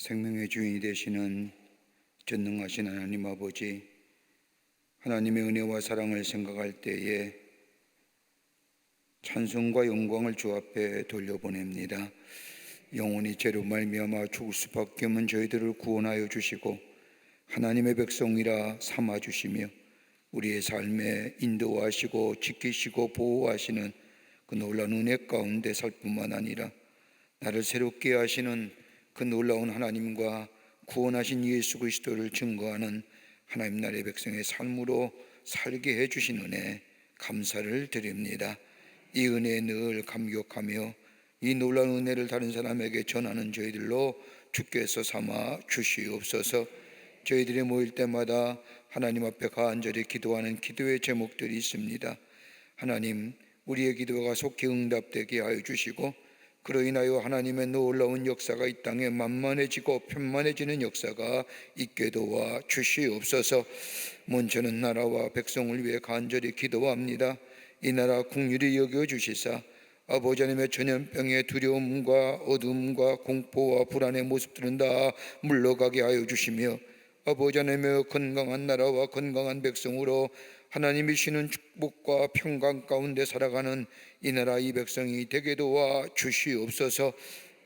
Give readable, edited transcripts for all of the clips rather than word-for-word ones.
생명의 주인이 되시는 전능하신 하나님 아버지, 하나님의 은혜와 사랑을 생각할 때에 찬송과 영광을 주 앞에 돌려보냅니다. 영원히 죄로 말미암아 죽을 수밖에 없는 저희들을 구원하여 주시고 하나님의 백성이라 삼아 주시며 우리의 삶에 인도하시고 지키시고 보호하시는 그 놀라운 은혜 가운데 살 뿐만 아니라 나를 새롭게 하시는 그 놀라운 하나님과 구원하신 예수 그리스도를 증거하는 하나님 나라의 백성의 삶으로 살게 해주신 은혜 감사를 드립니다. 이 은혜에 늘 감격하며 이 놀라운 은혜를 다른 사람에게 전하는 저희들로 주께서 삼아 주시옵소서. 저희들이 모일 때마다 하나님 앞에 간절히 기도하는 기도의 제목들이 있습니다. 하나님, 우리의 기도가 속히 응답되게 하여 주시고 그로 인하여 하나님의 놀라운 역사가 이 땅에 만만해지고 편만해지는 역사가 있게 도와 주시옵소서. 먼저는 나라와 백성을 위해 간절히 기도합니다. 이 나라 긍휼히 여겨 주시사 아버지 하나님의 전염병의 두려움과 어둠과 공포와 불안의 모습들은 다 물러가게 하여 주시며 아버지 하나님의 건강한 나라와 건강한 백성으로 하나님이 주시는 축복과 평강 가운데 살아가는 이 나라 이 백성이 되게 도와 주시옵소서.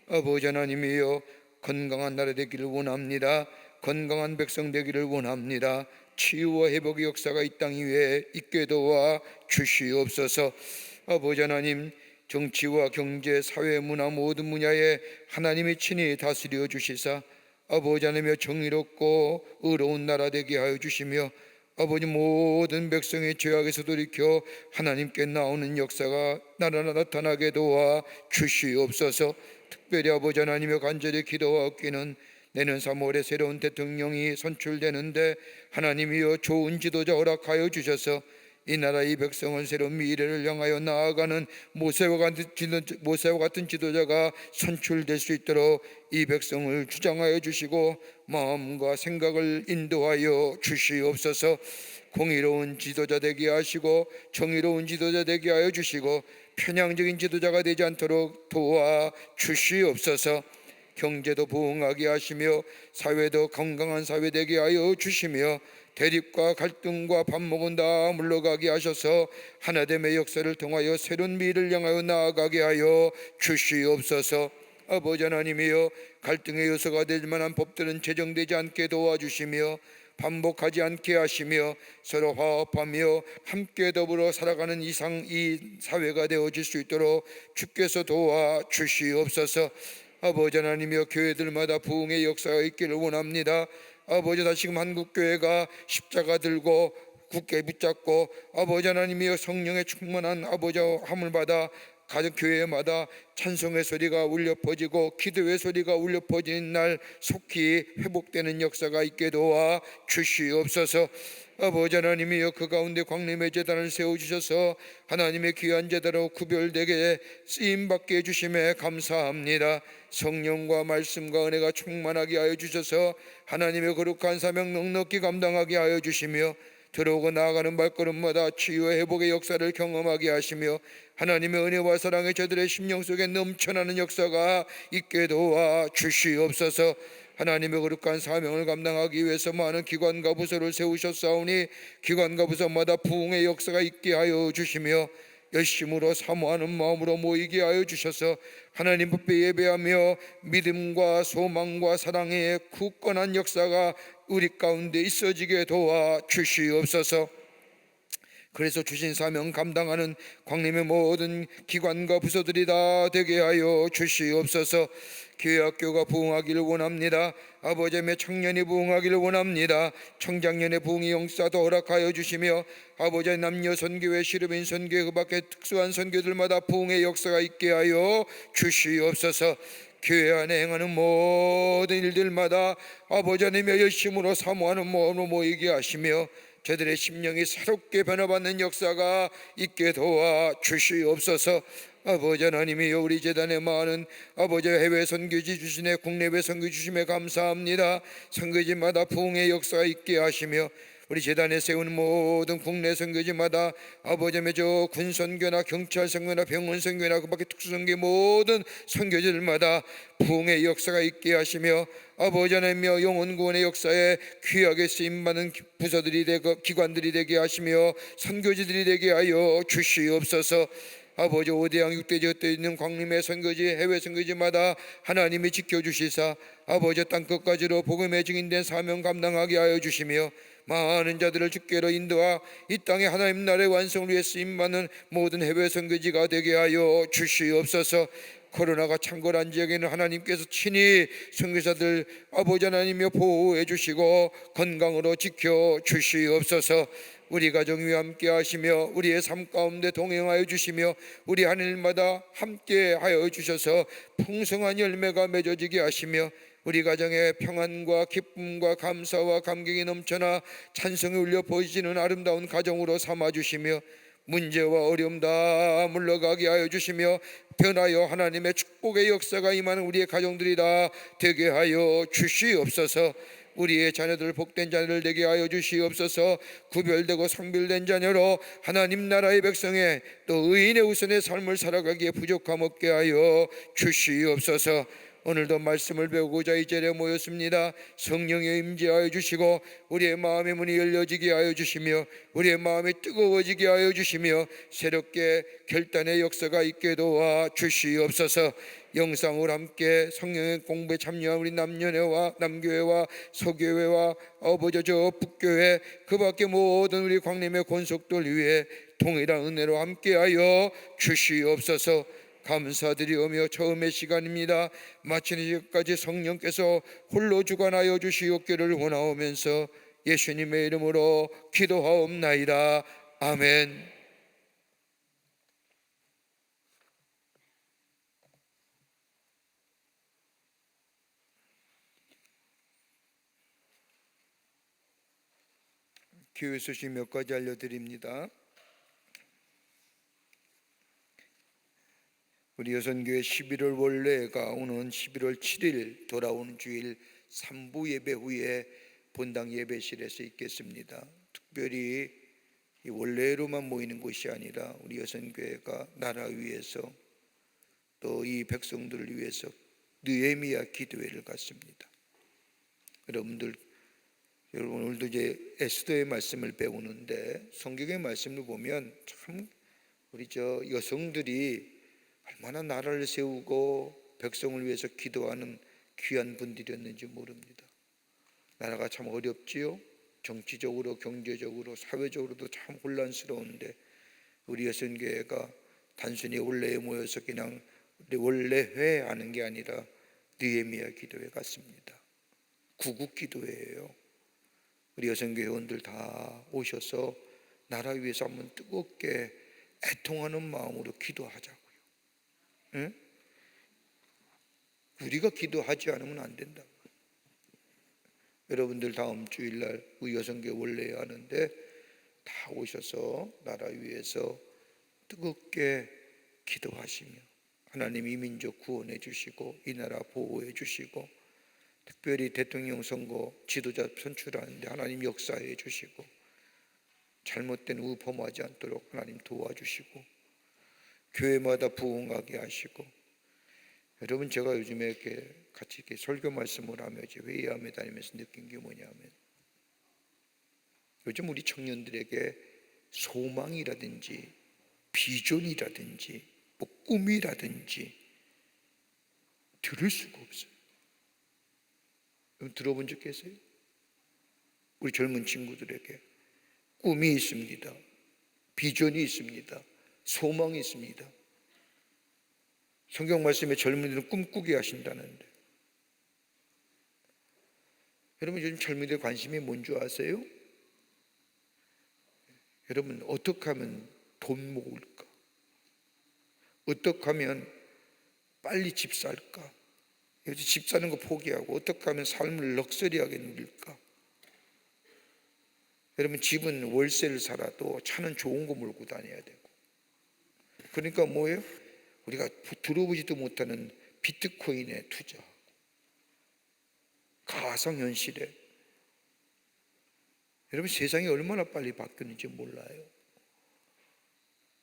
아버지 하나님이여, 건강한 나라 되기를 원합니다. 건강한 백성 되기를 원합니다. 치유와 회복의 역사가 이 땅 위에 있게 도와 주시옵소서. 아버지 하나님, 정치와 경제, 사회, 문화 모든 분야에 하나님이 친히 다스려 주시사 아버지 하나님의 정의롭고 의로운 나라 되게 하여 주시며 아버지 모든 백성의 죄악에서 돌이켜 하나님께 나오는 역사가 나라나 나타나게 도와 주시옵소서. 특별히 아버지 하나님의 간절히 기도하옵기는 내년 3월에 새로운 대통령이 선출되는데 하나님이여 좋은 지도자 허락하여 주셔서 이 나라 이 백성은 새로운 미래를 향하여 나아가는 모세와 같은 지도자가 선출될 수 있도록 이 백성을 주장하여 주시고 마음과 생각을 인도하여 주시옵소서. 공의로운 지도자 되게 하시고 정의로운 지도자 되게 하여 주시고 편향적인 지도자가 되지 않도록 도와 주시옵소서. 경제도 부흥하게 하시며 사회도 건강한 사회 되게 하여 주시며 대립과 갈등과 반목은 다 물러가게 하셔서 하나됨의 역사를 통하여 새로운 미래를 향하여 나아가게 하여 주시옵소서. 아버지 하나님이여, 갈등의 요소가 될 만한 법들은 제정되지 않게 도와주시며 반복하지 않게 하시며 서로 화합하며 함께 더불어 살아가는 이 사회가 되어질 수 있도록 주께서 도와 주시옵소서. 아버지 하나님이여, 교회들마다 부흥의 역사가 있기를 원합니다. 아버지, 다시금 한국교회가 십자가 들고 굳게 붙잡고 아버지 하나님이여 성령의 충만한 아버지 함을 받아 가족 교회마다 찬송의 소리가 울려 퍼지고 기도의 소리가 울려 퍼지는 날 속히 회복되는 역사가 있게 도와 주시옵소서. 아버지 하나님이여, 그 가운데 광림의 제단을 세워주셔서 하나님의 귀한 제단으로 구별되게 쓰임받게 해주심에 감사합니다. 성령과 말씀과 은혜가 충만하게 하여 주셔서 하나님의 거룩한 사명 넉넉히 감당하게 하여 주시며 들어오고 나아가는 발걸음마다 치유와 회복의 역사를 경험하게 하시며 하나님의 은혜와 사랑이 저들의 심령 속에 넘쳐나는 역사가 있게 도와 주시옵소서. 하나님의 거룩한 사명을 감당하기 위해서 많은 기관과 부서를 세우셨사오니 기관과 부서마다 부흥의 역사가 있게 하여 주시며 열심으로 사모하는 마음으로 모이게 하여 주셔서 하나님 앞에 예배하며 믿음과 소망과 사랑의 굳건한 역사가 우리 가운데 있어지게 도와 주시옵소서. 그래서 주신 사명 감당하는 광림의 모든 기관과 부서들이 다 되게 하여 주시옵소서. 교회 학교가 부흥하기를 원합니다. 아버지의 청년이 부흥하기를 원합니다. 청장년의 부흥의 역사도 허락하여 주시며 아버지의 남녀 선교회, 시르빈 선교회, 그 밖에 특수한 선교들마다 부흥의 역사가 있게 하여 주시옵소서. 교회 안에 행하는 모든 일들마다 아버지 하나님의 열심으로 사모하는 마음으로 모이게 하시며 저들의 심령이 새롭게 변화받는 역사가 있게 도와 주시옵소서. 아버지 하나님이여, 우리 재단에 많은 아버지 해외 선교지 주시네 국내외 선교 주심에 감사합니다. 선교지마다 부흥의 역사가 있게 하시며 우리 재단에 세운 모든 국내 선교지마다 아버지 저 군선교나 경찰 선교나 병원 선교나 그 밖에 특수선교 모든 선교지들마다 부흥의 역사가 있게 하시며 아버지 하나님여 영혼 구원의 역사에 귀하게 쓰임받는 부서들이 되고 기관들이 되게 하시며 선교지들이 되게 하여 주시옵소서. 아버지 5대양 6대지 흩어 있는 광림의 선교지 해외 선교지마다 하나님이 지켜주시사 아버지 땅끝까지로 복음의 증인된 사명 감당하게 하여 주시며 많은 자들을 주께로 인도하 이 땅에 하나님 나라의 완성을 위해 쓰임받는 모든 해외 선교지가 되게 하여 주시옵소서. 코로나가 창궐한 지역에는 하나님께서 친히 선교사들 아버지 하나님여 보호해 주시고 건강으로 지켜 주시옵소서. 우리 가정 위에 함께 하시며 우리의 삶 가운데 동행하여 주시며 우리 하늘마다 함께 하여 주셔서 풍성한 열매가 맺어지게 하시며 우리 가정에 평안과 기쁨과 감사와 감격이 넘쳐나 찬성이 울려 보이시는 아름다운 가정으로 삼아주시며 문제와 어려움 다 물러가게 하여 주시며 변하여 하나님의 축복의 역사가 임하는 우리의 가정들이 다 되게 하여 주시옵소서. 우리의 자녀들 복된 자녀를 되게 하여 주시옵소서. 구별되고 성별된 자녀로 하나님 나라의 백성의 또 의인의 우선의 삶을 살아가기에 부족함 없게 하여 주시옵소서. 오늘도 말씀을 배우고자 이 자리에 모였습니다. 성령의 임재하여 주시고 우리의 마음의 문이 열려지게 하여 주시며 우리의 마음이 뜨거워지게 하여 주시며 새롭게 결단의 역사가 있게 도와 주시옵소서. 영상으로 함께 성령의 공부에 참여한 우리 남녀회와 남교회와 서교회와 아버지 저 북교회 그 밖에 모든 우리 광림의 권속들 위해 동일한 은혜로 함께하여 주시옵소서. 감사드리오며 처음의 시간입니다. 마치는 시간까지 성령께서 홀로 주관하여 주시옵기를 원하오면서 예수님의 이름으로 기도하옵나이다. 아멘. 기회 소식 몇 가지 알려드립니다. 우리 여선교회 11월 원래가 오는 11월 7일 돌아오는 주일 3부 예배 후에 본당 예배실에서 있겠습니다. 특별히 이 원래로만 모이는 곳이 아니라 우리 여선교회가 나라 위해서 또 이 백성들을 위해서 느헤미야 기도회를 갖습니다. 여러분 오늘도 이제 에스더의 말씀을 배우는데 성경의 말씀을 보면 참 우리 저 여성들이 얼마나 나라를 세우고 백성을 위해서 기도하는 귀한 분들이었는지 모릅니다. 나라가 참 어렵지요. 정치적으로 경제적으로 사회적으로도 참 혼란스러운데 우리 여선교회가 단순히 원래에 모여서 그냥 원래회 하는 게 아니라 느헤미야 기도회 같습니다. 구국 기도회예요. 우리 여성교회원들 다 오셔서 나라 위해서 한번 뜨겁게 애통하는 마음으로 기도하자고요. 응? 우리가 기도하지 않으면 안 된다. 여러분들 다음 주일날 우리 여성교회 원래 하는데 다 오셔서 나라 위해서 뜨겁게 기도하시며 하나님 이 민족 구원해 주시고 이 나라 보호해 주시고 특별히 대통령 선거 지도자 선출하는데 하나님 역사해 주시고 잘못된 우범하지 않도록 하나님 도와주시고 교회마다 부흥하게 하시고 여러분 제가 요즘에 이렇게 같이 이렇게 설교 말씀을 하며 이제 회의하며 다니면서 느낀 게 뭐냐면 요즘 우리 청년들에게 소망이라든지 비전이라든지 뭐 꿈이라든지 들을 수가 없어요. 들어본 적 계세요? 우리 젊은 친구들에게 꿈이 있습니다. 비전이 있습니다. 소망이 있습니다. 성경 말씀에 젊은이들은 꿈꾸게 하신다는데 여러분 요즘 젊은이들 관심이 뭔 줄 아세요? 여러분 어떻게 하면 돈 모을까? 어떻게 하면 빨리 집 살까? 요즘 집 사는 거 포기하고 어떻게 하면 삶을 럭셔리하게 누릴까? 여러분 집은 월세를 살아도 차는 좋은 거 몰고 다녀야 되고 그러니까 뭐예요? 우리가 들어보지도 못하는 비트코인에 투자하고, 가상현실에. 여러분, 세상이 얼마나 빨리 바뀌는지 몰라요.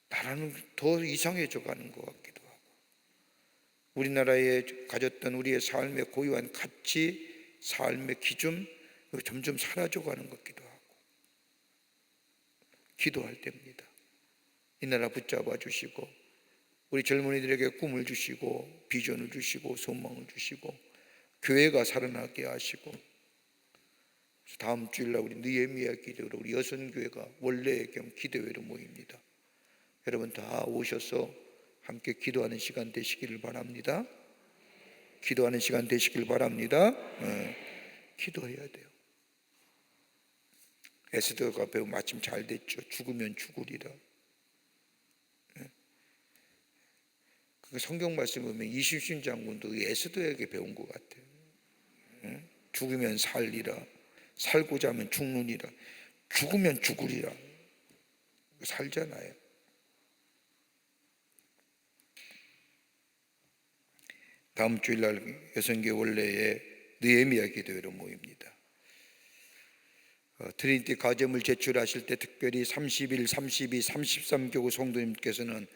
나라는 더 이상해져 가는 것 같기도 하고, 우리나라에 가졌던 우리의 삶의 고유한 가치, 삶의 기준 점점 사라져 가는 것 같기도 하고, 기도할 때입니다. 이 나라 붙잡아 주시고, 우리 젊은이들에게 꿈을 주시고, 비전을 주시고, 소망을 주시고, 교회가 살아나게 하시고, 다음 주일날 우리 느헤미야 기도로 우리 여선교회가 원래의 겸 기도회로 모입니다. 여러분 다 오셔서 함께 기도하는 시간 되시기를 바랍니다. 기도하는 시간 되시길 바랍니다. 기도해야 돼요. 에스더가 배우 마침 잘 됐죠. 죽으면 죽으리라. 그 성경 말씀 보면 이순신 장군도 에스더에게 배운 것 같아요. 죽으면 살리라, 살고자 하면 죽느니라, 죽으면 죽으리라. 살잖아요. 다음 주일날 여성교 원래의 느헤미야 기도회로 모입니다. 트리니티 가점을 제출하실 때 특별히 31, 32, 33교구 성도님께서는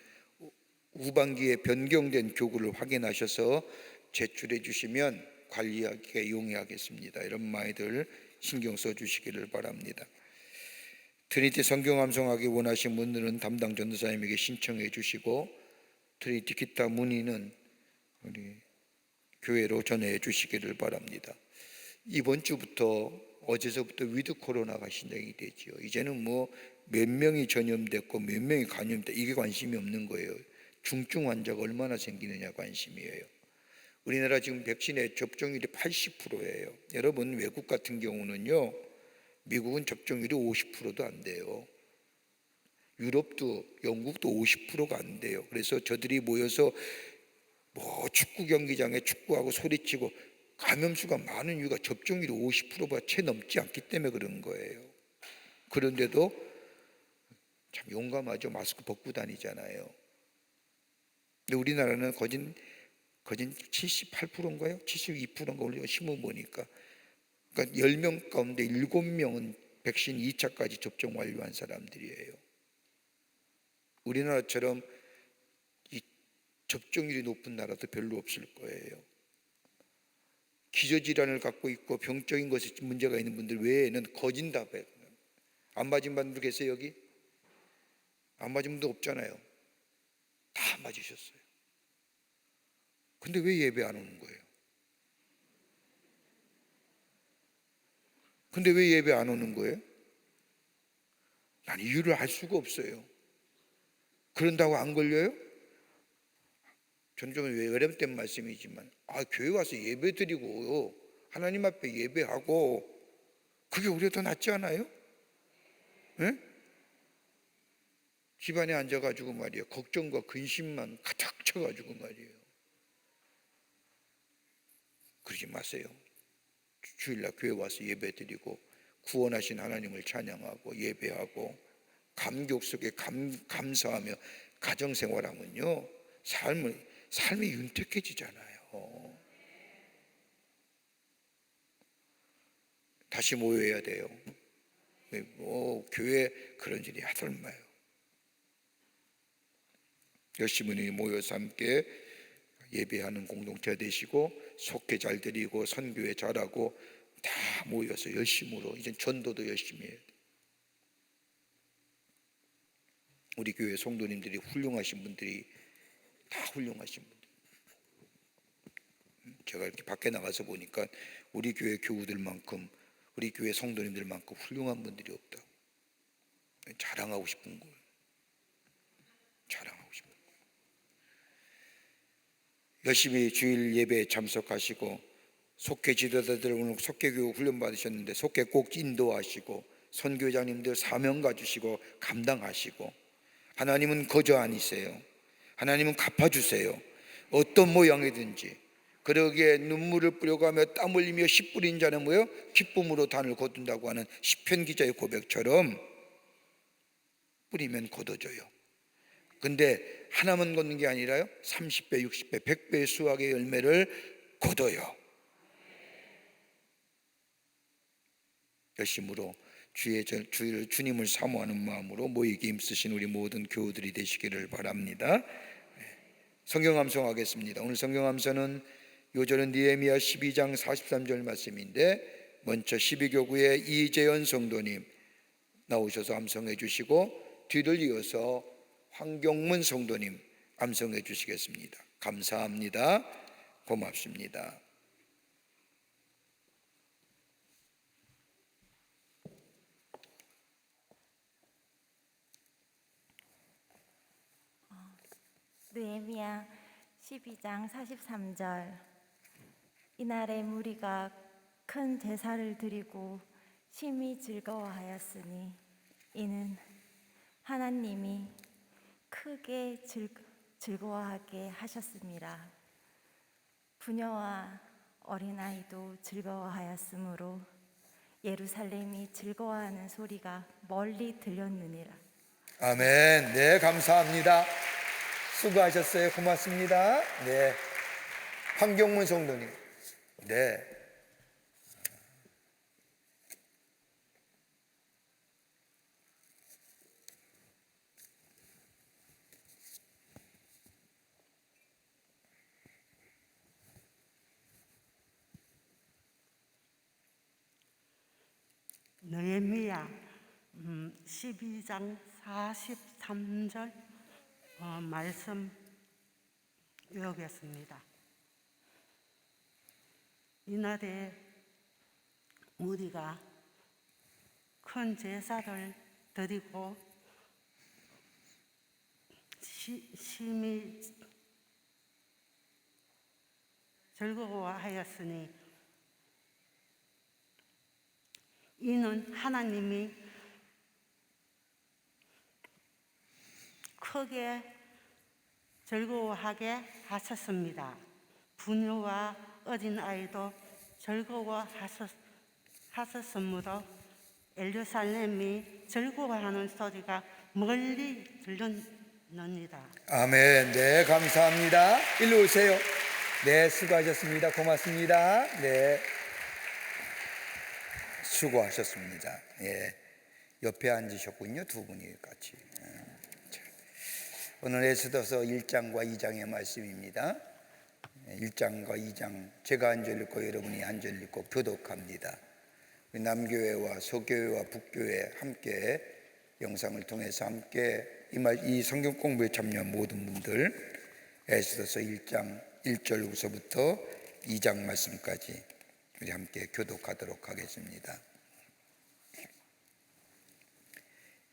후반기에 변경된 교구를 확인하셔서 제출해 주시면 관리하기에 용이하겠습니다. 이런 많이들 신경 써 주시기를 바랍니다. 트리니티 성경 암송하기 원하신 분들은 담당 전도사님에게 신청해 주시고, 트리니티 기타 문의는 우리 교회로 전해 주시기를 바랍니다. 이번 주부터 어제서부터 위드 코로나가 시작이 되죠. 이제는 뭐 몇 명이 전염됐고 몇 명이 감염됐다 이게 관심이 없는 거예요. 중증 환자가 얼마나 생기느냐 관심이에요. 우리나라 지금 백신의 접종률이 80%예요. 여러분, 외국 같은 경우는요, 미국은 접종률이 50%도 안 돼요. 유럽도, 영국도 50%가 안 돼요. 그래서 저들이 모여서 뭐 축구 경기장에 축구하고 소리치고 감염수가 많은 이유가 접종률이 50%가 채 넘지 않기 때문에 그런 거예요. 그런데도 참 용감하죠. 마스크 벗고 다니잖아요. 근데 우리나라는 거진 78%인가요? 72%인가 올려 신문 보니까, 그러니까 10명 가운데 7명은 백신 2차까지 접종 완료한 사람들이에요. 우리나라처럼 이 접종률이 높은 나라도 별로 없을 거예요. 기저질환을 갖고 있고 병적인 것에 문제가 있는 분들 외에는 거진 다 안 맞은 분들 계세요? 여기? 안 맞은 분도 없잖아요. 다 맞으셨어요. 근데 왜 예배 안 오는 거예요? 근데 왜 예배 안 오는 거예요? 난 이유를 알 수가 없어요. 그런다고 안 걸려요? 저는 좀 외람된 말씀이지만, 교회 와서 예배 드리고 하나님 앞에 예배하고 그게 우리가 더 낫지 않아요? 네? 집안에 앉아가지고 말이에요, 걱정과 근심만 가득 쳐가지고 말이에요. 그러지 마세요. 주일날 교회 와서 예배 드리고 구원하신 하나님을 찬양하고 예배하고 감격 속에 감사하며 가정생활하면요, 삶이 윤택해지잖아요. 다시 모여야 돼요. 교회 그런 일이 하들마요. 열심히 모여서 함께 예배하는 공동체 되시고, 속회 잘 드리고 선교회 잘하고 다 모여서 열심으로 이제 전도도 열심히 해야 돼요. 우리 교회 성도님들이 훌륭하신 분들이 다 훌륭하신 분들. 제가 이렇게 밖에 나가서 보니까 우리 교회 교우들만큼, 우리 교회 성도님들만큼 훌륭한 분들이 없다. 자랑하고 싶은 거예요. 자랑하고 싶은 거예요. 열심히 주일 예배에 참석하시고, 속회 지도자들 오늘 속회교육 훈련 받으셨는데 속회 꼭 인도하시고, 선교장님들 사명 가주시고 감당하시고, 하나님은 거저 아니세요. 하나님은 갚아주세요. 어떤 모양이든지. 그러기에 눈물을 뿌려가며 땀 흘리며 씨 뿌린 자는 뭐예요? 기쁨으로 단을 거둔다고 하는 시편 기자의 고백처럼 뿌리면 거둬져요. 근데 하나만 걷는 게 아니라요, 30배, 60배, 100배의 수확의 열매를 거둬요. 열심으로 주의를 주님을 사모하는 마음으로 모이기 힘쓰신 우리 모든 교우들이 되시기를 바랍니다. 성경 암송하겠습니다. 오늘 성경 암송은 요절은 느헤미야 12장 43절 말씀인데 먼저 12교구의 이재현 성도님 나오셔서 암송해 주시고 뒤를 이어서 황경문 성도님 암송해 주시겠습니다. 감사합니다. 고맙습니다. 느헤미야 12장 43절. 이날에 무리가 큰 제사를 드리고 심히 즐거워하였으니 이는 하나님이 크게 즐거워하게 하셨습니다. 부녀와 어린아이도 즐거워하였으므로 예루살렘이 즐거워하는 소리가 멀리 들렸느니라. 아멘. 네, 감사합니다. 수고하셨어요. 고맙습니다. 네, 황경문 성도님. 네. 느헤미야 12장 43절 말씀 외우겠습니다. 이날에 우리가 큰 제사를 드리고 심히 즐거워하였으니 이는 하나님이 크게 즐거워하게 하셨습니다. 부녀와 어린아이도 즐거워하셨으므로 예루살렘이 즐거워하는 소리가 멀리 들렸느니라. 아멘. 네, 감사합니다. 일로 오세요. 네, 수고하셨습니다. 고맙습니다. 네, 수고하셨습니다. 예, 옆에 앉으셨군요. 두 분이 같이. 오늘 에스더서 1장과 2장의 말씀입니다. 1장과 2장 제가 한 절 읽고 여러분이 한 절 읽고 교독합니다. 남교회와 소교회와 북교회 함께 영상을 통해서 함께 이 성경 공부에 참여한 모든 분들 에스더서 1장 1절부터 2장 말씀까지 우리 함께 교독하도록 하겠습니다.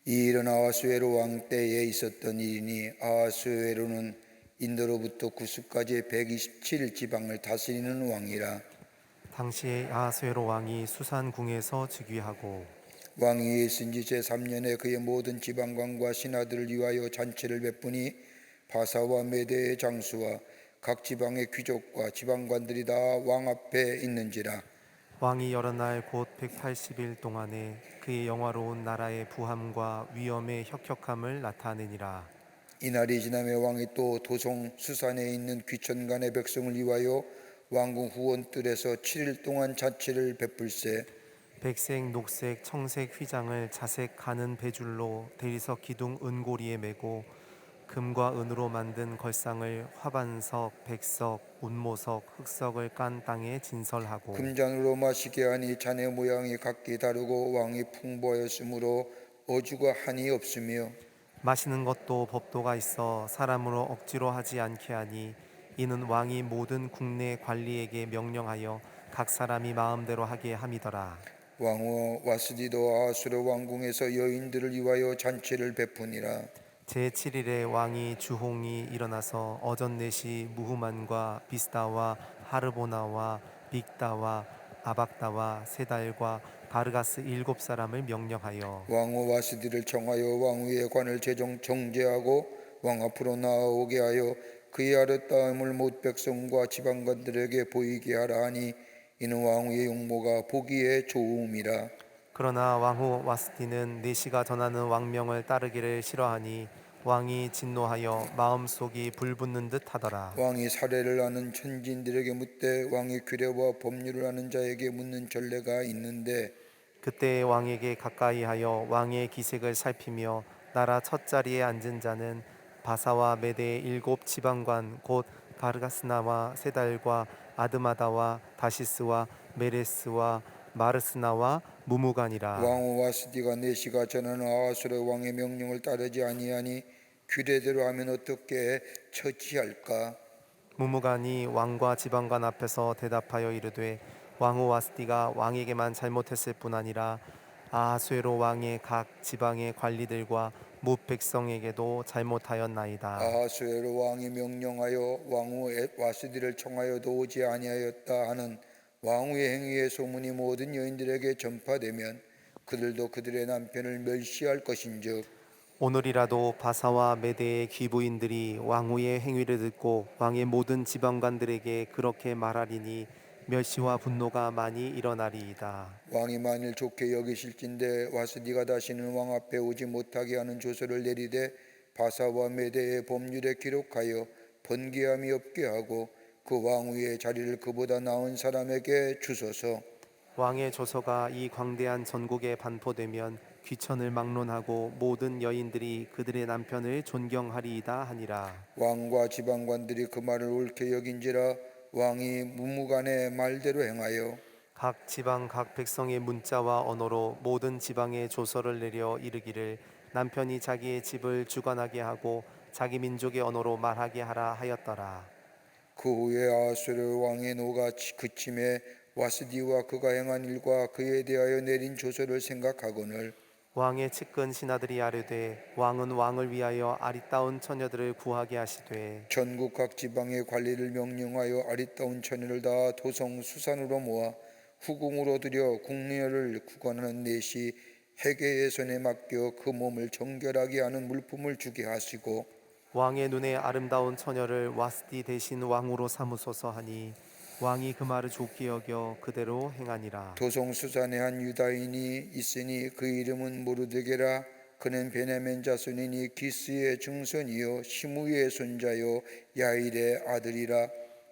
이 일은 아하수에로 왕 때에 있었던 일이니 아하수에로는 인도로부터 구스까지 127 지방을 다스리는 왕이라. 당시에 아하수에로 왕이 수산궁에서 즉위하고 왕이 있은 지 제3년에 그의 모든 지방관과 신하들을 위하여 잔치를 베푸니 바사와 메대의 장수와 각 지방의 귀족과 지방관들이 다 왕 앞에 있는지라. 왕이 여러 날 곧 180일 동안에 그의 영화로운 나라의 부함과 위엄의 혁혁함을 나타내니라. 이날이 지나매 왕이 또 도성 수산에 있는 귀천간의 백성을 위하여 왕궁 후원뜰에서 7일 동안 잔치를 베풀세. 백색, 녹색, 청색 휘장을 자색 가는 배줄로 대리석 기둥 은고리에 메고 금과 은으로 만든 걸상을 화반석, 백석, 운모석, 흑석을 깐 땅에 진설하고 금잔으로 마시게 하니 잔의 모양이 각기 다르고 왕이 풍부하였으므로 어주가 한이 없으며 마시는 것도 법도가 있어 사람으로 억지로 하지 않게 하니 이는 왕이 모든 국내 관리에게 명령하여 각 사람이 마음대로 하게 함이더라. 왕후 와스디도 아하수르 왕궁에서 여인들을 위하여 잔치를 베푸니라. 제7일에 왕이 주홍이 일어나서 어전넷이 무후만과 비스다와 하르보나와 빅다와 아박다와 세달과 바르가스 7사람을 명령하여 왕후 와스디를 청하여 왕후의 관을 정제하고 왕 앞으로 나오게 하여 그의 아랫다움을 못 백성과 지방관들에게 보이게 하라 하니 이는 왕후의 용모가 보기에 좋음이라. 그러나 왕후 와스티는 내시가 전하는 왕명을 따르기를 싫어하니 왕이 진노하여 마음속이 불붙는 듯 하더라. 왕이 사례를 아는 천진들에게 묻되 왕이 규례와 법률을 아는 자에게 묻는 전례가 있는데 그때 왕에게 가까이하여 왕의 기색을 살피며 나라 첫 자리에 앉은 자는 바사와 메대의 7지방관 곧 가르가스나와 세달과 아드마다와 다시스와 메레스와 마르스나와 무무간이라. 왕후 와스디가 내시가 전하는 아하수르 왕의 명령을 따르지 아니하니 규례대로 하면 어떻게 처치할까? 무무간이 왕과 지방관 앞에서 대답하여 이르되 왕후 와스디가 왕에게만 잘못했을 뿐 아니라 아하수에로 왕의 각 지방의 관리들과 뭇 백성에게도 잘못하였나이다. 아하수에로 왕이 명령하여 왕후 와스디를 청하여도 오지 아니하였다 하는 왕후의 행위의 소문이 모든 여인들에게 전파되면 그들도 그들의 남편을 멸시할 것인즉 오늘이라도 바사와 메대의 귀부인들이 왕후의 행위를 듣고 왕의 모든 지방관들에게 그렇게 말하리니 멸시와 분노가 많이 일어나리이다. 왕이 만일 좋게 여기실진대 와스디가 다시는 왕 앞에 오지 못하게 하는 조서를 내리되 바사와 메대의 법률에 기록하여 번개함이 없게 하고 그 왕후의 자리를 그보다 나은 사람에게 주소서. 왕의 조서가 이 광대한 전국에 반포되면 귀천을 막론하고 모든 여인들이 그들의 남편을 존경하리이다 하니라. 왕과 지방관들이 그 말을 옳게 여긴지라 왕이 무무간의 말대로 행하여 각 지방 각 백성의 문자와 언어로 모든 지방에 조서를 내려 이르기를 남편이 자기의 집을 주관하게 하고 자기 민족의 언어로 말하게 하라 하였더라. 그 후에 아하수르 왕의 노가 그침에 와스디와 그가 행한 일과 그에 대하여 내린 조서를 생각하거늘 왕의 측근 신하들이 아뢰되 왕은 왕을 위하여 아리따운 처녀들을 구하게 하시되 전국 각 지방의 관리를 명령하여 아리따운 처녀를 다 도성 수산으로 모아 후궁으로 들여 궁녀를 구관하는 넷이 해계의 손에 맡겨 그 몸을 정결하게 하는 물품을 주게 하시고 왕의 눈에 아름다운 처녀를 와스디 대신 왕으로 삼으소서 하니 왕이 그 말을 좋게 여겨 그대로 행하니라. 도성 수산에 한 유다인이 있으니 그 이름은 모르드게라. 그는 베냐민 자손이니 기스의 증손이요 시므의 손자요 야일의 아들이라.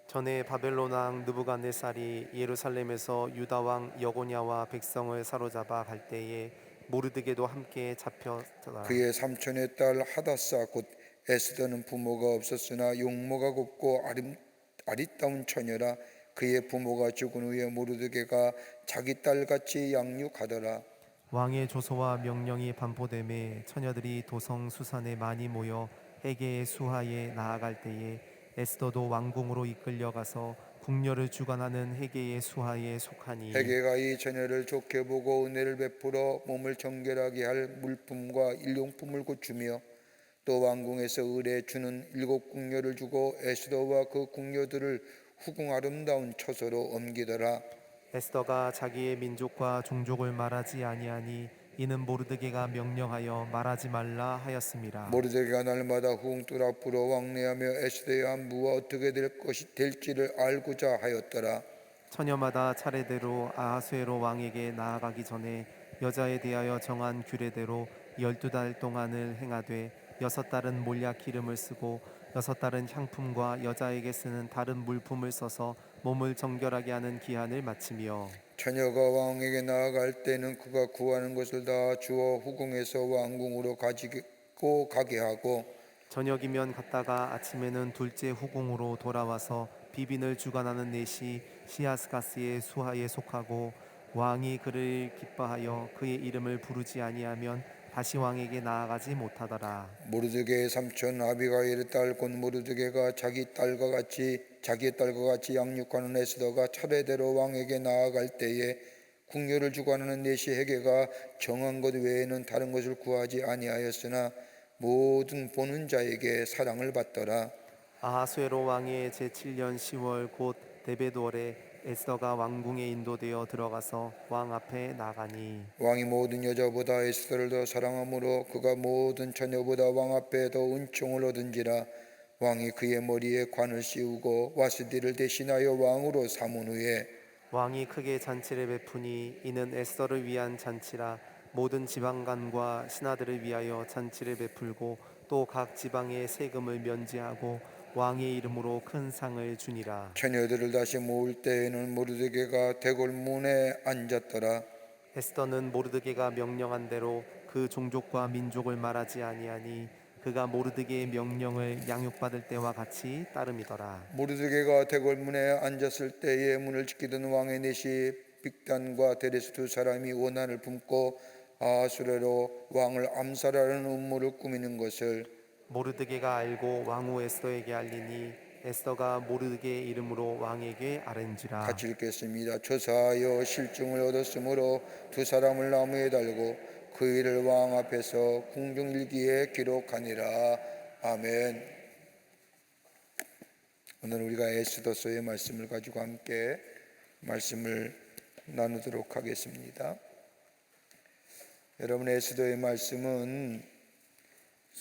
전에 바벨론 왕 느부갓네살이 예루살렘에서 유다 왕 여고냐와 백성을 사로잡아 갈 때에 모르드게도 함께 잡혔더라. 그의 삼촌의 딸 하다사 곧 에스더는 부모가 없었으나 용모가 곱고 아리따운 처녀라. 그의 부모가 죽은 후에 모르드게가 자기 딸같이 양육하더라. 왕의 조서와 명령이 반포됨에 처녀들이 도성 수산에 많이 모여 해계의 수하에 나아갈 때에 에스더도 왕궁으로 이끌려가서 궁녀를 주관하는 해계의 수하에 속하니 해계가 이 처녀를 좋게 보고 은혜를 베풀어 몸을 정결하게 할 물품과 일용품을 고추며 또 왕궁에서 을에 주는 7궁녀를 주고 에스더와 그 궁녀들을 후궁 아름다운 처소로 옮기더라. 에스더가 자기의 민족과 종족을 말하지 아니하니 이는 모르드게가 명령하여 말하지 말라 하였습니다. 모르드게가 날마다 후궁 뜰 앞으로 왕래하며 에스더의 안부가 어떻게 될지를 알고자 하였더라. 처녀마다 차례대로 아하수에로 왕에게 나아가기 전에 여자에 대하여 정한 규례대로 12달 동안을 행하되 6달은 몰약 기름을 쓰고 6달은 향품과 여자에게 쓰는 다른 물품을 써서 몸을 정결하게 하는 기한을 마치며 처녀가 왕에게 나아갈 때는 그가 구하는 것을 다 주어 후궁에서 왕궁으로 가지고 가게 하고 저녁이면 갔다가 아침에는 둘째 후궁으로 돌아와서 비빈을 주관하는 넷이 시아스가스의 수하에 속하고 왕이 그를 기뻐하여 그의 이름을 부르지 아니하면 다시 왕에게 나아가지 못하더라. 모르드게의 삼촌 아비가일의 딸 곧 모르드게가 자기의 딸과 같이 양육하는 에스더가 차례대로 왕에게 나아갈 때에 궁녀를 주관하는 넷이 해계가 정한 것 외에는 다른 것을 구하지 아니하였으나 모든 보는 자에게 사랑을 받더라. 아하수에로 왕의 제7년 10월 곧 데베돌에 에스더가 왕궁에 인도되어 들어가서 왕 앞에 나가니 왕이 모든 여자보다 에스더를 더 사랑하므로 그가 모든 처녀보다 왕 앞에 더 은총을 얻은지라. 왕이 그의 머리에 관을 씌우고 와스디를 대신하여 왕으로 삼은 후에 왕이 크게 잔치를 베푸니 이는 에스더를 위한 잔치라. 모든 지방관과 신하들을 위하여 잔치를 베풀고 또 각 지방의 세금을 면제하고 왕의 이름으로 큰 상을 주니라. 처녀들을 다시 모을 때에는 모르드게가 대궐문에 앉았더라. 에스더는 모르드게가 명령한 대로 그 종족과 민족을 말하지 아니하니 그가 모르드게의 명령을 양육받을 때와 같이 따름이더라. 모르드게가 대궐문에 앉았을 때에 문을 지키던 왕의 내시 빅단과 데레스 두 사람이 원한을 품고 아수레로 왕을 암살하려는 음모를 꾸미는 것을 모르드게가 알고 왕후 에스더에게 알리니 에스더가 모르드게의 이름으로 왕에게 아른지라. 같이 읽겠습니다. 조사하여 실증을 얻었으므로 두 사람을 나무에 달고 그 일을 왕 앞에서 궁중일기에 기록하니라. 아멘. 오늘 우리가 에스더서의 말씀을 가지고 함께 말씀을 나누도록 하겠습니다. 여러분, 에스더의 말씀은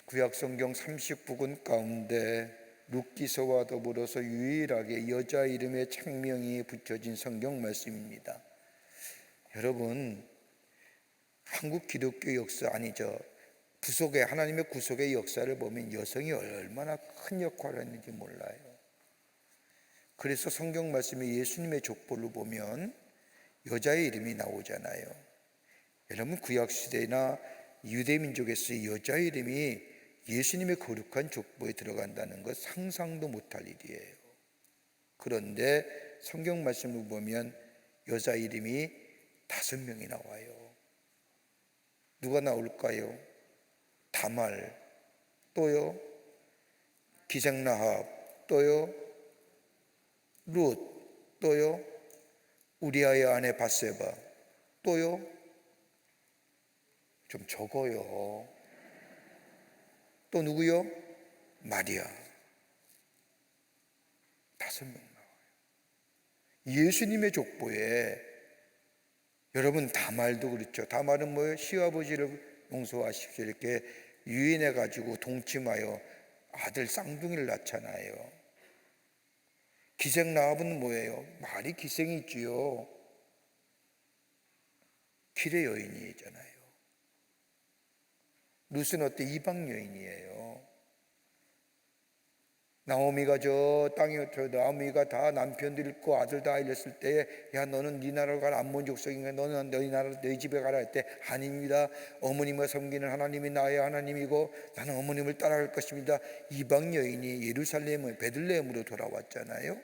구약성경 39권 가운데 룻기서와 더불어서 유일하게 여자 이름의 책명이 붙여진 성경 말씀입니다. 여러분, 한국 기독교 역사 아니죠. 구속의 하나님의 구속의 역사를 보면 여성이 얼마나 큰 역할을 했는지 몰라요. 그래서 성경 말씀에 예수님의 족보를 보면 여자의 이름이 나오잖아요. 여러분, 구약 시대나 유대 민족에서 여자의 이름이 예수님의 거룩한 족보에 들어간다는 것 상상도 못할 일이에요. 그런데 성경 말씀을 보면 여자 이름이 5명이 나와요. 누가 나올까요? 다말, 또요 기생라합, 또요 룻, 또요 우리아의 아내 바세바, 또요 좀 적어요. 또 누구요? 마리아. 5명 나와요. 예수님의 족보에 여러분 다말도 그렇죠. 다말은 뭐예요? 시아버지를 용서하십시오 이렇게 유인해 가지고 동침하여 아들 쌍둥이를 낳잖아요. 기생라합은 뭐예요? 말이 기생이 있지요. 길의 여인이잖아요. 룻은 어때? 이방 여인이에요. 나오미가 나오미가 다 남편들 잃고 아들 다 잃었을 때에 야 너는 네 나라로 가라 암몬 족속인가 너는 너희 나라 너희 집에 가라 할 때 아닙니다. 어머님을 섬기는 하나님이 나의 하나님이고 나는 어머님을 따라갈 것입니다. 이방 여인이 예루살렘을 베들레헴으로 돌아왔잖아요.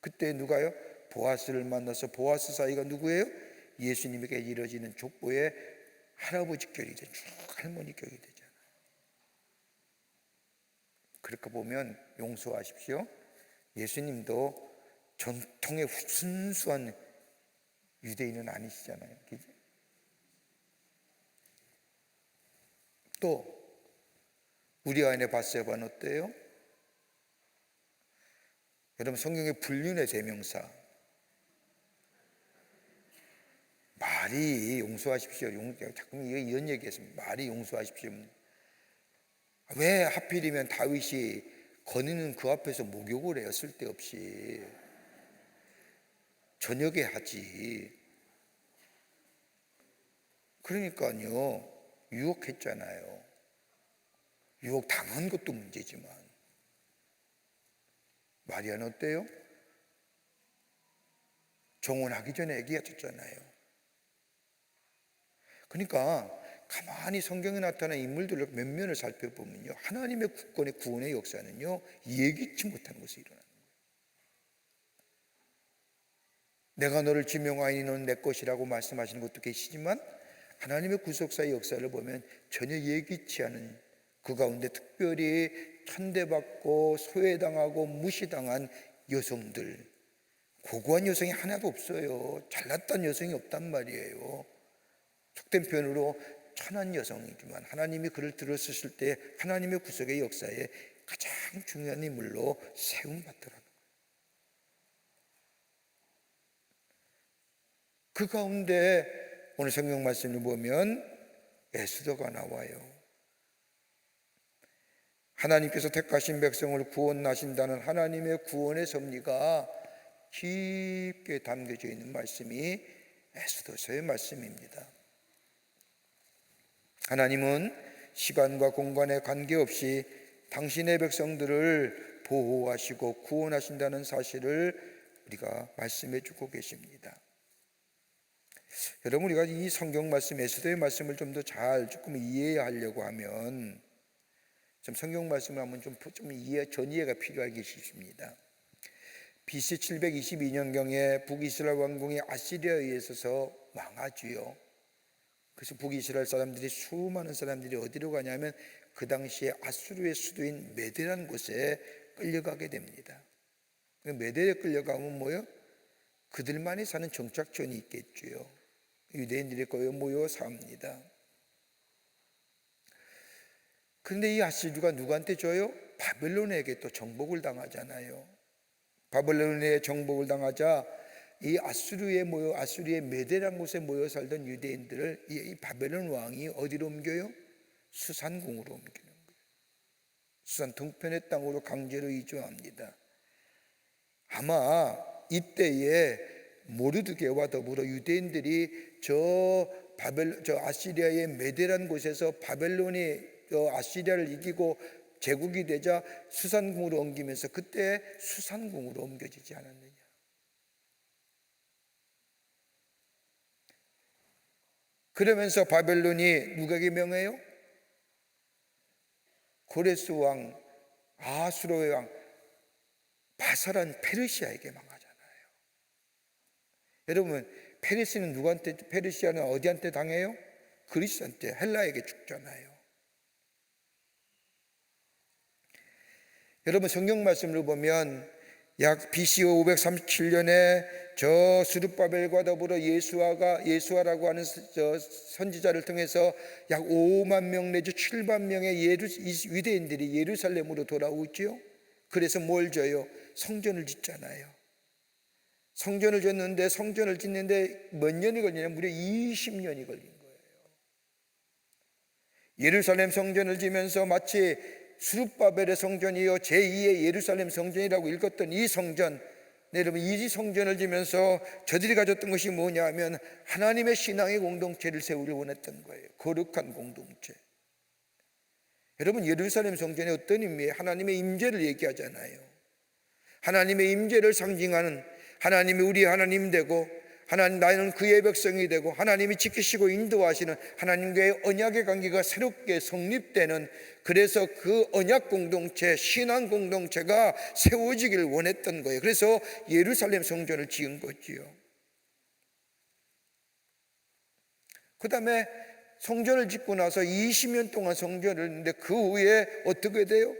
그때 누가요? 보아스를 만나서 보아스 사이가 누구예요? 예수님에게 이뤄지는 족보의 할아버지 격이 되죠. 할머니 격이 되잖아요. 그렇게 보면 용서하십시오. 예수님도 전통의 순수한 유대인은 아니시잖아요. 그죠? 또 우리 아내 바세바는 어때요? 여러분, 성경의 불륜의 대명사 말이 용서하십시오. 자꾸 이런 얘기했습니다. 말이 용서하십시오. 왜 하필이면 다윗이 건이는 그 앞에서 목욕을 해요? 쓸데없이. 저녁에 하지. 그러니까요, 유혹했잖아요. 유혹 당한 것도 문제지만 마리아는 어때요? 정혼하기 전에 아기가 졌잖아요. 그러니까 가만히 성경에 나타난 인물들을 몇 면을 살펴보면요, 하나님의 국권의 구원의 역사는요 예기치 못한 것이 일어나는 거예요. 내가 너를 지명하니 너는 내 것이라고 말씀하시는 것도 계시지만 하나님의 구속사의 역사를 보면 전혀 예기치 않은 그 가운데 특별히 천대받고 소외당하고 무시당한 여성들, 고고한 여성이 하나도 없어요. 잘났던 여성이 없단 말이에요. 속된 표현으로 천한 여성이지만 하나님이 그를 들어쓰실 때 하나님의 구속의 역사에 가장 중요한 인물로 세움받더라는 거예요. 그 가운데 오늘 성경 말씀을 보면 에스더가 나와요. 하나님께서 택하신 백성을 구원하신다는 하나님의 구원의 섭리가 깊게 담겨져 있는 말씀이 에스더서의 말씀입니다. 하나님은 시간과 공간에 관계없이 당신의 백성들을 보호하시고 구원하신다는 사실을 우리가 말씀해 주고 계십니다. 여러분, 우리가 이 성경 말씀, 에스더의 말씀을 좀 더 잘 조금 이해하려고 하면 좀 성경 말씀을 하면 좀 전이해가 필요하기 쉽습니다. BC 722년경에 북이스라엘 왕궁이 아시리아에 의해서 망하지요. 그래서 북이스라엘 사람들이, 수많은 사람들이 어디로 가냐면 그 당시에 아수르의 수도인 메대라는 곳에 끌려가게 됩니다. 메대에 끌려가면 뭐요? 그들만이 사는 정착촌이 있겠지요. 유대인들이 거기에 모여 삽니다. 그런데 이 아시리아가 누구한테 줘요? 바벨론에게 또 정복을 당하잖아요. 바벨론에 정복을 당하자 이 아수르의 메대라는 곳에 모여 살던 유대인들을 이 바벨론 왕이 어디로 옮겨요? 수산궁으로 옮기는 거예요. 수산 동편의 땅으로 강제로 이주합니다. 아마 이때에 모르드게와 더불어 유대인들이 저 아시리아의 메대라는 곳에서 바벨론이 아시리아를 이기고 제국이 되자 수산궁으로 옮기면서 그때 수산궁으로 옮겨지지 않았느냐. 그러면서 바벨론이 누구에게 명해요? 고레스 왕, 아수르의 왕 바사란 페르시아에게 망하잖아요. 여러분, 페르시아는 어디한테 당해요? 그리스한테, 헬라에게 죽잖아요. 여러분, 성경 말씀을 보면 약 BC 537년에 저 스룹바벨과 더불어 예수아라고 하는 저 선지자를 통해서 약 5만 명 내지 7만 명의 유대인들이 예루살렘으로 돌아오죠. 그래서 뭘 줘요? 성전을 짓잖아요. 성전을 짓는데 몇 년이 걸리냐? 무려 20년이 걸린 거예요. 예루살렘 성전을 지면서 마치 스룹바벨의 성전이요 제2의 예루살렘 성전이라고 읽었던 이 성전, 여러분, 이 성전을 지면서 저들이 가졌던 것이 뭐냐 하면 하나님의 신앙의 공동체를 세우길 원했던 거예요. 거룩한 공동체. 여러분, 예루살렘 성전이 어떤 의미예요? 하나님의 임재를 얘기하잖아요. 하나님의 임재를 상징하는, 하나님이 우리 하나님 되고 나는 그의 백성이 되고 하나님이 지키시고 인도하시는 하나님과의 언약의 관계가 새롭게 성립되는, 그래서 그 언약 공동체, 신앙 공동체가 세워지길 원했던 거예요. 그래서 예루살렘 성전을 지은 거지요. 그 다음에 성전을 짓고 나서 20년 동안 성전을 했는데 그 후에 어떻게 돼요?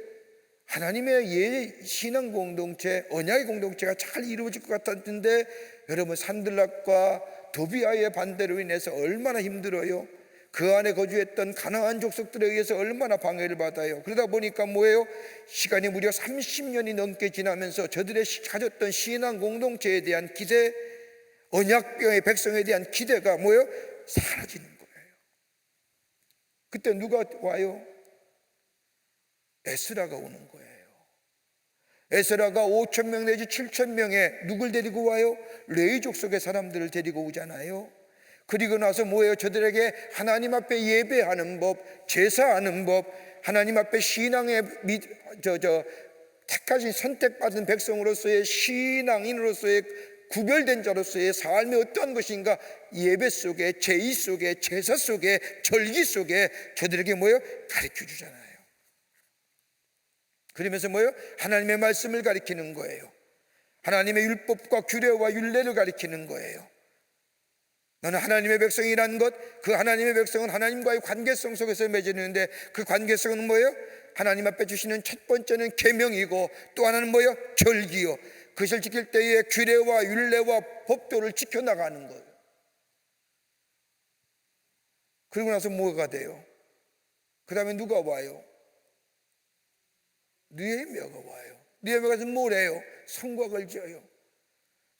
하나님의 신앙 공동체, 언약의 공동체가 잘 이루어질 것 같았는데 여러분, 산들락과 도비아의 반대로 인해서 얼마나 힘들어요. 그 안에 거주했던 가나안 족속들에 의해서 얼마나 방해를 받아요. 그러다 보니까 뭐예요? 시간이 무려 30년이 넘게 지나면서 저들의 가졌던 신앙 공동체에 대한 기대, 언약병의 백성에 대한 기대가 뭐예요? 사라지는 거예요. 그때 누가 와요? 에스라가 오는 거예요. 에스라가 5,000명 내지 7,000명의 누굴 데리고 와요? 레위 족속의 사람들을 데리고 오잖아요. 그리고 나서 뭐예요? 저들에게 하나님 앞에 예배하는 법, 제사하는 법, 하나님 앞에 신앙의 택하신 선택받은 백성으로서의 신앙인으로서의 구별된 자로서의 삶이 어떠한 것인가, 예배 속에, 제의 속에, 제사 속에, 절기 속에 저들에게 뭐예요? 가르쳐 주잖아요. 그러면서 뭐예요? 하나님의 말씀을 가리키는 거예요. 하나님의 율법과 규례와 율례를 가리키는 거예요. 너는 하나님의 백성이라는 것, 그 하나님의 백성은 하나님과의 관계성 속에서 맺어지는데 그 관계성은 뭐예요? 하나님 앞에 주시는 첫 번째는 계명이고 또 하나는 뭐예요? 절기요. 그것을 지킬 때에 규례와 율례와 법도를 지켜나가는 거예요. 그리고 나서 뭐가 돼요? 그 다음에 누가 와요? 느헤미야가 와요. 느헤미야가 뭘 해요? 성곽을 지어요.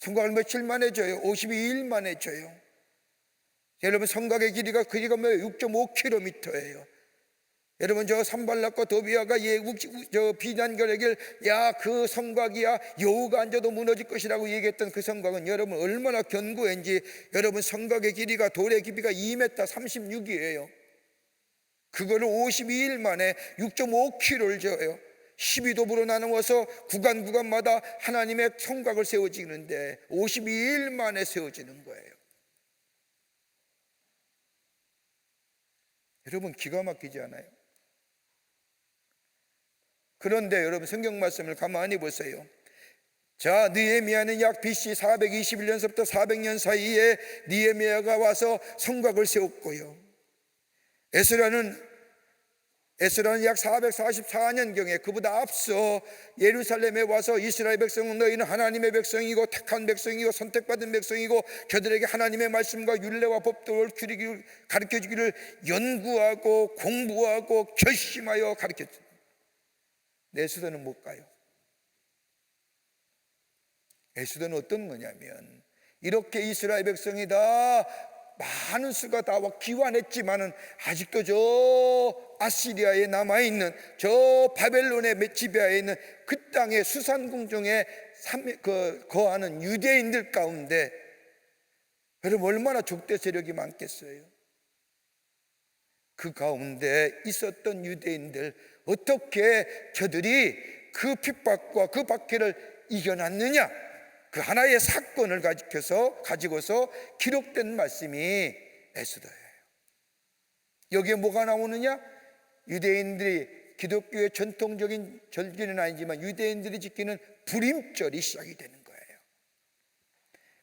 성곽을 며칠 만에 져요? 52일 만에 져요. 여러분, 성곽의 길이가 6.5km예요. 여러분, 저 산발락과 도비아가 저 비난결의 그 성곽이야 여우가 앉아도 무너질 것이라고 얘기했던 그 성곽은 여러분 얼마나 견고한지. 여러분, 성곽의 길이가 돌의 깊이가 2m 36이에요. 그거를 52일 만에 6.5km를 져요. 12도부로 나누어서 구간마다 하나님의 성곽을 세워지는데 52일 만에 세워지는 거예요. 여러분 기가 막히지 않아요? 그런데 여러분 성경 말씀을 가만히 보세요. 자, 느헤미야는 약 BC 421년서부터 400년 사이에 느헤미야가 와서 성곽을 세웠고요. 에스라는 약 444년경에 그보다 앞서 예루살렘에 와서 이스라엘 백성은 너희는 하나님의 백성이고 택한 백성이고 선택받은 백성이고 저들에게 하나님의 말씀과 율례와 법도를 가르쳐주기를 연구하고 공부하고 결심하여 가르쳤습니다. 에스더는 못 가요. 에스더는 어떤 거냐면 이렇게 이스라엘 백성이 다 많은 수가 다 기환했지만은 아직도 저 아시리아에 남아있는 저 바벨론의 지배하에 있는 그 땅의 수산궁중에 거하는 유대인들 가운데 여러분 얼마나 족대 세력이 많겠어요. 그 가운데 있었던 유대인들, 어떻게 저들이 그 핍박과 그 박해를 이겨났느냐, 그 하나의 사건을 가지고서 기록된 말씀이 에스더예요. 여기에 뭐가 나오느냐? 유대인들이 기독교의 전통적인 절기는 아니지만 유대인들이 지키는 불임절이 시작이 되는 거예요.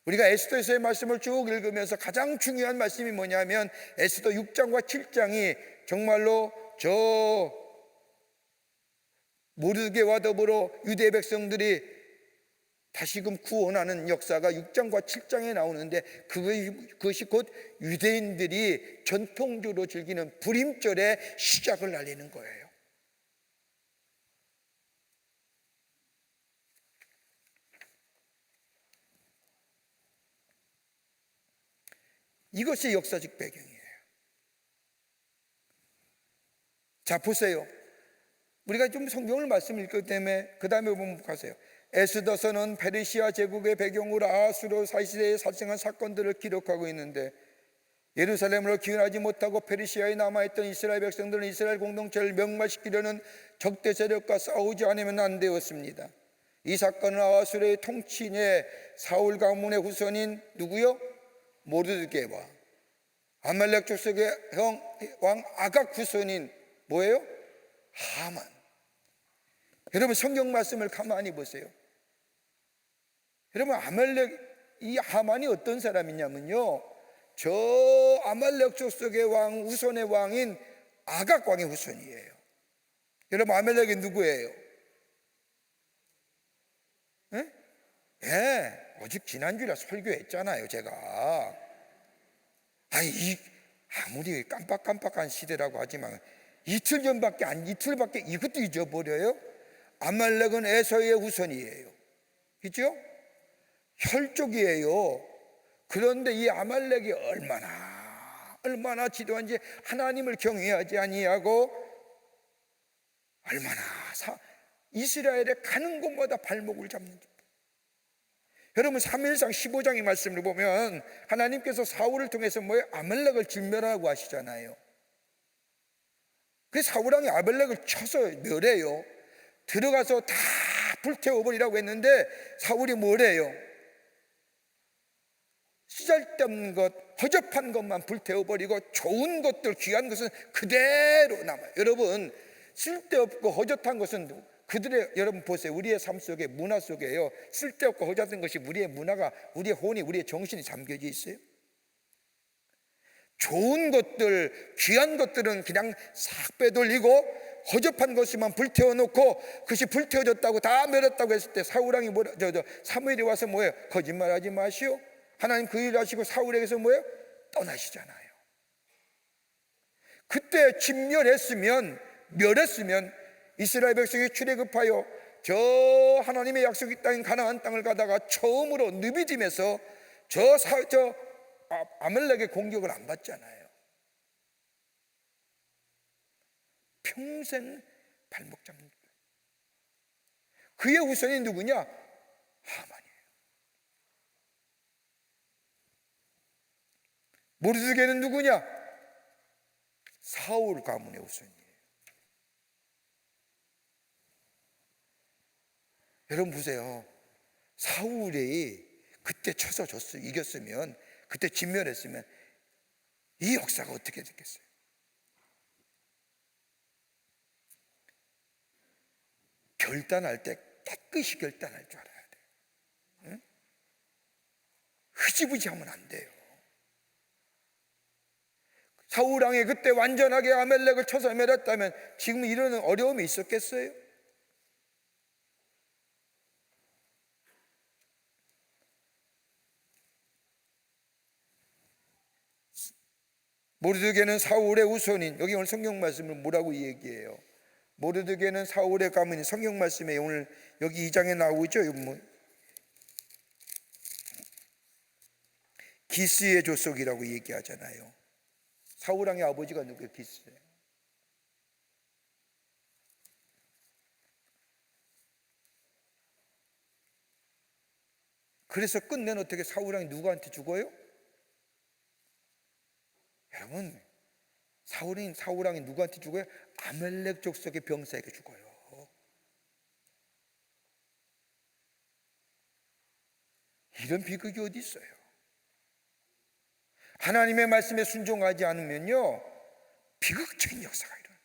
우리가 에스더에서의 말씀을 쭉 읽으면서 가장 중요한 말씀이 뭐냐면 에스더 6장과 7장이 정말로 저 모르드게와 더불어 유대 백성들이 다시금 구원하는 역사가 6장과 7장에 나오는데 그것이 곧 유대인들이 전통적으로 즐기는 불임절의 시작을 알리는 거예요. 이것이 역사적 배경이에요. 자, 보세요. 우리가 좀 성경을 말씀 읽기 때문에 그 다음에 보면 가세요. 에스더서는 페르시아 제국의 배경으로 아수르 사시대에 발생한 사건들을 기록하고 있는데 예루살렘으로 귀환하지 못하고 페르시아에 남아있던 이스라엘 백성들은 이스라엘 공동체를 멸망시키려는 적대 세력과 싸우지 않으면 안 되었습니다. 이 사건은 아수르의 통치인의 사울 가문의 후손인 누구요? 모르드게와 아말렉 족속의 왕 아각 후손인 뭐예요? 하만. 여러분 성경 말씀을 가만히 보세요. 여러분 이 하만이 어떤 사람이냐면요, 저 아말렉 족속의 왕 후손의 왕인 아각 왕의 후손이에요. 여러분 아말렉이 누구예요? 어제 지난주에 설교했잖아요 제가. 아무리 깜빡깜빡한 시대라고 하지만 이틀밖에 이것도 잊어버려요? 아말렉은 에서의 후손이에요. 그죠? 혈족이에요. 그런데 이 아말렉이 얼마나 지도한지 하나님을 경외하지 아니하고 얼마나 이스라엘에 가는 곳마다 발목을 잡는지. 여러분 3일상 15장의 말씀을 보면 하나님께서 사울을 통해서 아말렉을 진멸하라고 하시잖아요. 그 사울 왕이 아말렉을 쳐서 멸해요. 들어가서 다 불태워버리라고 했는데 사울이 뭐래요? 쓰잘데없는 것, 허접한 것만 불태워버리고 좋은 것들, 귀한 것은 그대로 남아요. 여러분 쓸데없고 허접한 것은 여러분 보세요. 우리의 삶 속에, 문화 속에요, 쓸데없고 허접한 것이 우리의 문화가, 우리의 혼이, 우리의 정신이 잠겨져 있어요. 좋은 것들, 귀한 것들은 그냥 싹 빼돌리고 허접한 것만 불태워놓고 그것이 불태워졌다고 다 멸했다고 했을 때 사울왕이 사무엘이 와서 뭐예요? 거짓말하지 마시오. 하나님 그 일을 하시고 사울에게서 뭐예요? 떠나시잖아요. 그때 진멸했으면, 멸했으면 이스라엘 백성이 출애굽하여 저 하나님의 약속의 땅인 가나안 땅을 가다가 처음으로 느비딤에서 아말렉의 공격을 안 받잖아요. 평생 발목 잡는 거예요. 그의 후손이 누구냐? 하만이에요. 모르드게는 누구냐? 사울 가문의 후손이에요. 여러분 보세요. 사울이 그때 쳐서 이겼으면, 그때 진멸했으면 이 역사가 어떻게 됐겠어요? 결단할 때 깨끗이 결단할 줄 알아야 돼. 응? 흐지부지하면 안 돼요. 사울왕이 그때 완전하게 아멜렉을 쳐서 멸했다면 지금 이런 어려움이 있었겠어요? 모르드게는 사울의 후손인, 여기 오늘 성경 말씀을 뭐라고 얘기해요? 모르드게는 사울의 가문인, 성경 말씀에 오늘 여기 2장에 나오죠. 기스의 족속이라고 얘기하잖아요. 사울왕의 아버지가 누구예요? 기스예요. 그래서 끝내는 어떻게 사울왕이 누구한테 죽어요? 여러분, 사울왕이 누구한테 죽어요? 아멜렉 족속의 병사에게 죽어요. 이런 비극이 어디 있어요? 하나님의 말씀에 순종하지 않으면요, 비극적인 역사가 일어나요.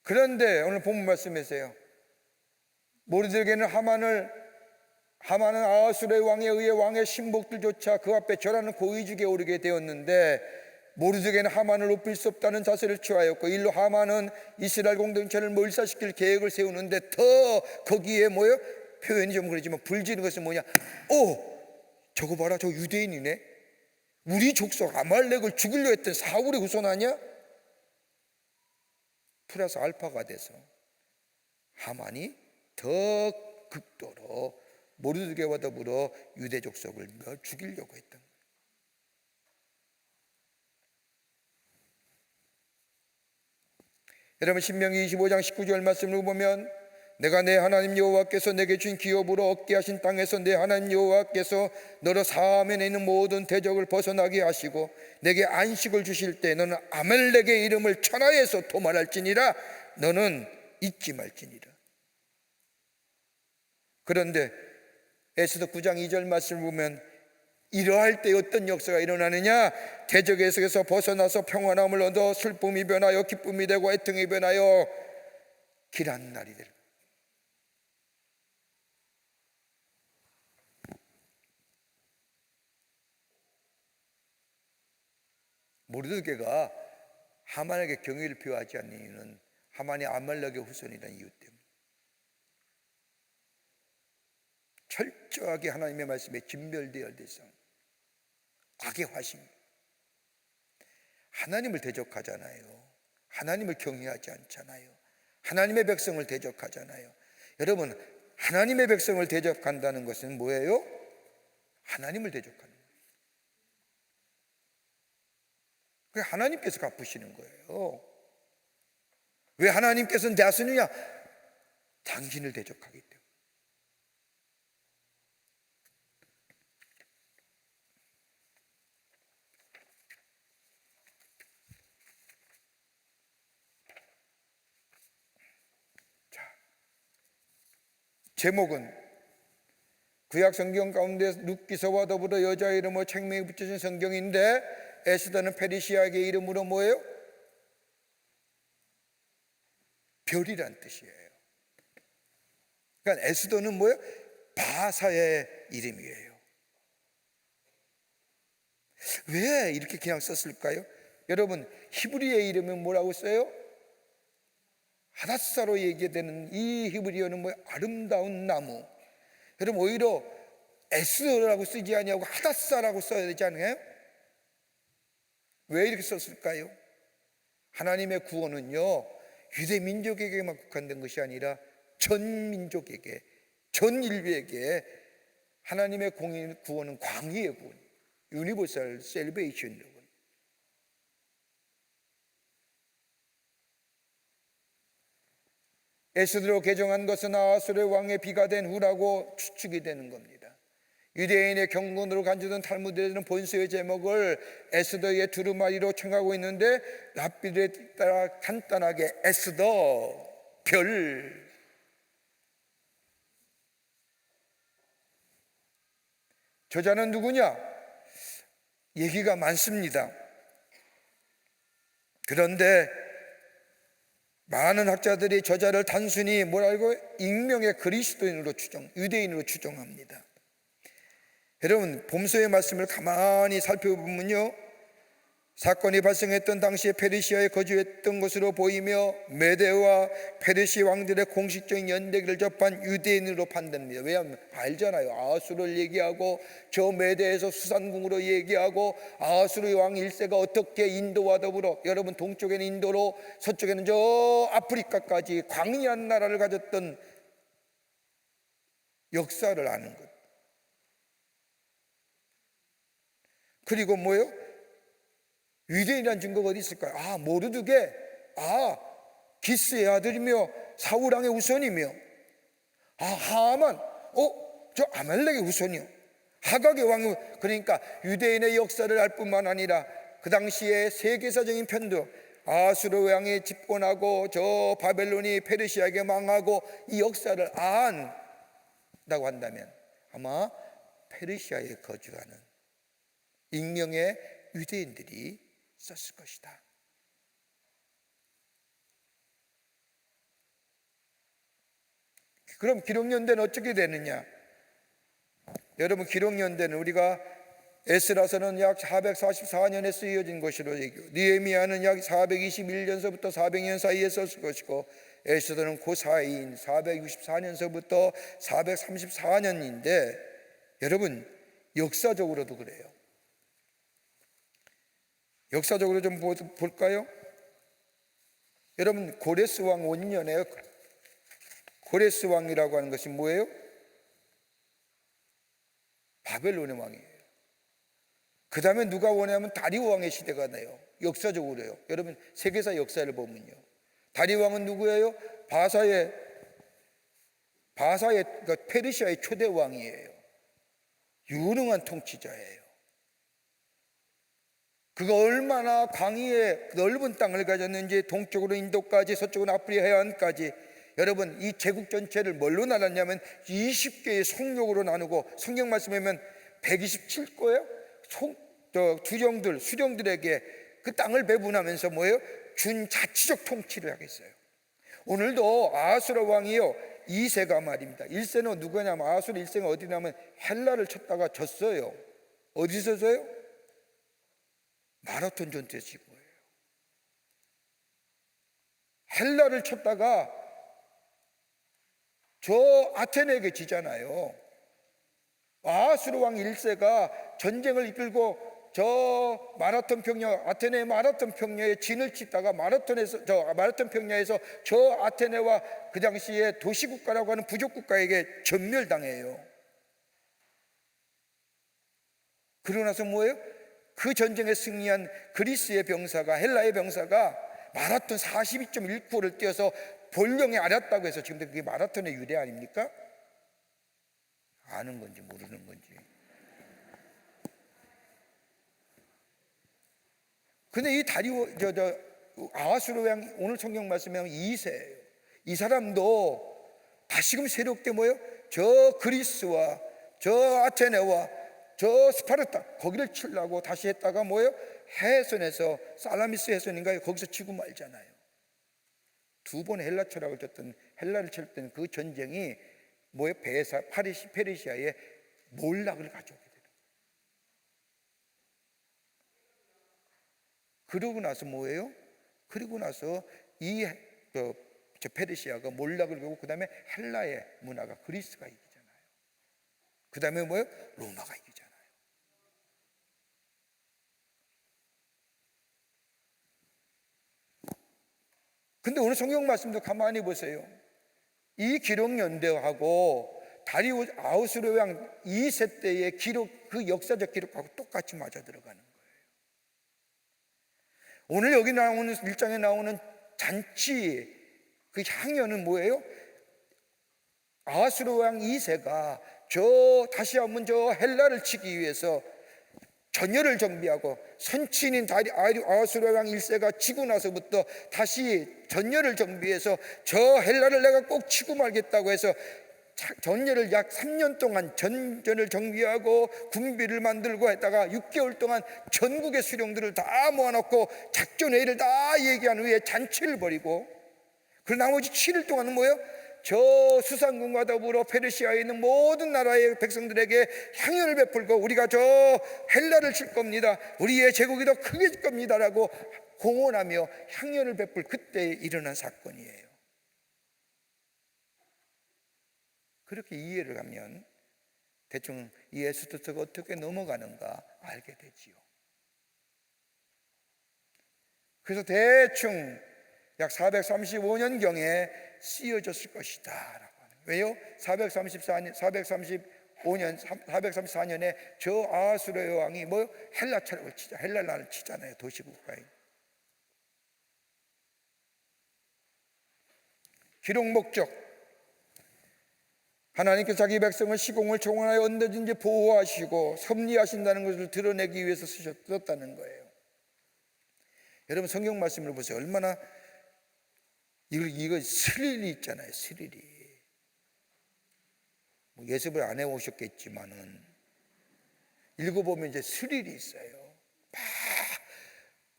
그런데 오늘 본문 말씀에서요, 모르드게는 하만은 아하수르의 왕에 의해 왕의 신복들조차 그 앞에 절하는 고위직에 오르게 되었는데, 모르드게는 하만을 높일 수 없다는 자세를 취하였고, 일로 하만은 이스라엘 공동체를 몰살시킬 계획을 세우는데 더 거기에 뭐예요? 표현이 좀 그러지만 불지는 것은 뭐냐? 저거 봐라, 저 유대인이네. 우리 족속 아말렉을 죽이려 했던 사울의 후손 아니야? 플러스 알파가 돼서 하만이 더 극도로 모르드게와 더불어 유대 족속을 죽이려고 했던 거예요. 여러분, 신명기 25장 19절 말씀을 보면, 내가 내 하나님 여호와께서 내게 준 기업으로 얻게 하신 땅에서 내 하나님 여호와께서 너로 사면에 있는 모든 대적을 벗어나게 하시고 내게 안식을 주실 때 너는 아멜렉의 이름을 천하에서 도말할지니라. 너는 잊지 말지니라. 그런데 에스더 9장 2절 말씀을 보면, 이러할 때 어떤 역사가 일어나느냐? 대적의 속에서 벗어나서 평안함을 얻어 슬픔이 변하여 기쁨이 되고 애통이 변하여 길한 날이 될. 모르드게가 하만에게 경의를 표하지 않는 이유는 하만이 아말렉의 후손이라는 이유 때문에, 철저하게 하나님의 말씀에 진멸되어야 대상, 악의 화신, 하나님을 대적하잖아요. 하나님을 경외하지 않잖아요. 하나님의 백성을 대적하잖아요. 여러분, 하나님의 백성을 대적한다는 것은 뭐예요? 하나님을 대적하는 거예요. 그게 하나님께서 갚으시는 거예요. 왜 하나님께서는 대하시느냐? 당신을 대적하기 때문에. 제목은 구약 성경 가운데 룻기서와 더불어 여자 이름으로 책명이 붙여진 성경인데, 에스더는 페르시아의 이름으로 뭐예요? 별이란 뜻이에요. 그러니까 에스더는 뭐예요? 바사의 이름이에요. 왜 이렇게 그냥 썼을까요? 여러분, 히브리의 이름은 뭐라고 써요? 하닷사로 얘기되는 이 히브리어는 뭐예요? 아름다운 나무. 여러분, 오히려 에스더라고 쓰지 아니하고 하닷사라고 써야 되지 않아요? 왜 이렇게 썼을까요? 하나님의 구원은요, 유대 민족에게만 국한된 것이 아니라 전 민족에게, 전 인류에게 하나님의 구원은 광의의 구원, 유니버설 셀베이션이라고. 에스더로 개정한 것은 아하수르 왕의 비가 된 후라고 추측이 되는 겁니다. 유대인의 경건으로 간주된 탈무드에서는 본서의 제목을 에스더의 두루마리로 청하고 있는데, 랍비들에 따라 간단하게 에스더, 별. 저자는 누구냐? 얘기가 많습니다. 그런데 많은 학자들이 저자를 단순히 뭐라고 익명의 그리스도인으로 유대인으로 추정합니다. 여러분, 봄소의 말씀을 가만히 살펴보면요, 사건이 발생했던 당시에 페르시아에 거주했던 것으로 보이며 메대와 페르시 왕들의 공식적인 연대기를 접한 유대인으로 판단됩니다. 왜냐하면 알잖아요. 아수르를 얘기하고 저 메대에서 수산궁으로 얘기하고 아수르 왕 1세가 어떻게 인도와 더불어, 여러분 동쪽에는 인도로 서쪽에는 저 아프리카까지 광대한 나라를 가졌던 역사를 아는 것. 그리고 뭐예요? 유대인이라는 증거가 어디 있을까요? 모르드게, 기스의 아들이며 사울왕의 우선이며, 하만, 저 아말렉의 우선이요, 하각의 왕. 그러니까 유대인의 역사를 알 뿐만 아니라 그 당시에 세계사적인 편도, 아수르 왕이 집권하고 저 바벨론이 페르시아에게 망하고 이 역사를 안다고 한다면 아마 페르시아에 거주하는 익명의 유대인들이 썼을 것이다. 그럼 기록연대는 어떻게 되느냐? 여러분, 기록연대는 우리가 에스라서는 약 444년에 쓰여진 것으로 얘기하고, 느헤미야는 약 421년서부터 400년 사이에 썼을 것이고, 에스더는 그 사이인 464년서부터 434년인데 여러분, 역사적으로도 그래요. 역사적으로 좀 볼까요? 여러분, 고레스 왕 5년에 고레스 왕이라고 하는 것이 뭐예요? 바벨론의 왕이에요. 그 다음에 누가 오냐면 다리오 왕의 시대가 나요. 역사적으로요. 여러분, 세계사 역사를 보면요, 다리오 왕은 누구예요? 바사의 그러니까 페르시아의 초대 왕이에요. 유능한 통치자예요. 그가 얼마나 광의의 넓은 땅을 가졌는지, 동쪽으로 인도까지 서쪽으로 아프리카 해안까지, 여러분 이 제국 전체를 뭘로 나눴냐면 20개의 성역으로 나누고, 성경 말씀에 보면 127거예요 수령들에게 그 땅을 배분하면서 뭐예요? 준자치적 통치를 하겠어요. 오늘도 아수르 왕이요, 2세가 말입니다. 1세는 누구냐면, 아수르 1세가 어디냐면 헬라를 쳤다가 졌어요. 어디서 져요? 마라톤 전투에서 진 거예요. 헬라를 쳤다가 저 아테네에게 지잖아요. 아수르 왕 1세가 전쟁을 이끌고 저 마라톤 평야, 아테네 마라톤 평야에 진을 치다가 마라톤 평야에서 저 아테네와 그 당시에 도시국가라고 하는 부족국가에게 전멸당해요. 그러고 나서 뭐예요? 그 전쟁에 승리한 그리스의 병사가, 헬라의 병사가 마라톤 42.195를 뛰어서 본령에 알았다고 해서 지금 그게 마라톤의 유래 아닙니까? 아는 건지 모르는 건지. 근데 이 아하수르 왕, 오늘 성경 말씀에 2세예요. 이 사람도 다시금 세력대 뭐예요? 저 그리스와 저 아테네와 저 스파르타, 거기를 치려고 다시 했다가 뭐예요? 해선에서, 살라미스 해선인가요? 거기서 치고 말잖아요. 두 번 헬라를 쳤던 그 전쟁이 뭐예요? 페르시아의 몰락을 가져오게 되는 거예요. 그러고 나서 뭐예요? 그리고 나서 이 페르시아가 몰락을 겪고, 그 다음에 헬라의 문화가, 그리스가 이기잖아요. 그 다음에 뭐예요? 로마가 이기잖아요. 근데 오늘 성경 말씀도 가만히 보세요. 이 기록 연대하고 다리오 아하수르 왕 2세 때의 기록, 그 역사적 기록하고 똑같이 맞아 들어가는 거예요. 오늘 여기 나오는 1장에 나오는 잔치, 그 향연은 뭐예요? 아하수르 왕 2세가 다시 한번 저 헬라를 치기 위해서 전열을 정비하고, 선친인 아하수르 왕 1세가 치고 나서부터 다시 전열을 정비해서 저 헬라를 내가 꼭 치고 말겠다고 해서 전열을 약 3년 동안 전전을 정비하고 군비를 만들고 했다가 6개월 동안 전국의 수령들을 다 모아놓고 작전회의를 다 얘기한 후에 잔치를 벌이고, 그리고 나머지 7일 동안은 뭐예요? 저 수상군과 더불어 페르시아에 있는 모든 나라의 백성들에게 향연을 베풀고, 우리가 저 헬라를 칠 겁니다, 우리의 제국이 더 크게 겁니다 라고 공언하며 향연을 베풀 그때 일어난 사건이에요. 그렇게 이해를 하면 대충 이 에스더서가 어떻게 넘어가는가 알게 되지요. 그래서 대충 약 435년경에 쓰여졌을 것이다 라고 하는 거예요. 왜요? 434년에 저 아수르의 왕이 뭐 헬라를 치잖아요. 도시국가에. 기록 목적, 하나님께서 자기 백성을 시공을 총원하여 언제든지 보호하시고 섭리하신다는 것을 드러내기 위해서 쓰셨다는 거예요. 여러분 성경 말씀을 보세요. 얼마나 이거 스릴이 있잖아요. 스릴이. 뭐 예습을 안 해오셨겠지만은 읽어보면 이제 스릴이 있어요.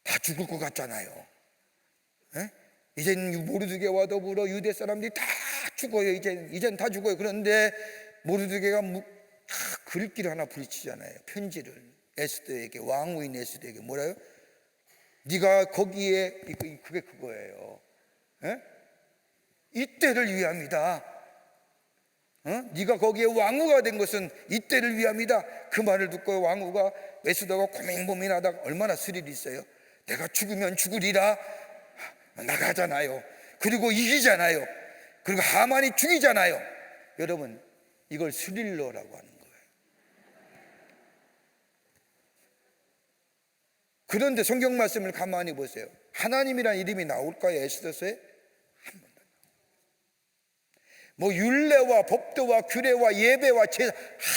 다 죽을 것 같잖아요. 에? 이젠 모르드게와 더불어 유대 사람들이 다 죽어요. 이젠 다 죽어요. 그런데 모르드게가 글귀를 하나 부딪히잖아요. 편지를 에스더에게, 왕후인 에스더에게 뭐라요? 네가 거기에, 그게 그거예요. 에? 이때를 위함이다. 네가 거기에 왕후가 된 것은 이때를 위함이다. 그 말을 듣고 왕후가, 에스더가 고민고민하다가 얼마나 스릴이 있어요. 내가 죽으면 죽으리라 나가잖아요. 그리고 이기잖아요. 그리고 하만이 죽이잖아요. 여러분 이걸 스릴러라고 하는 거예요. 그런데 성경 말씀을 가만히 보세요. 하나님이란 이름이 나올까요? 에스더서에? 한 번도. 뭐 율례와 법도와 규례와 예배와 제사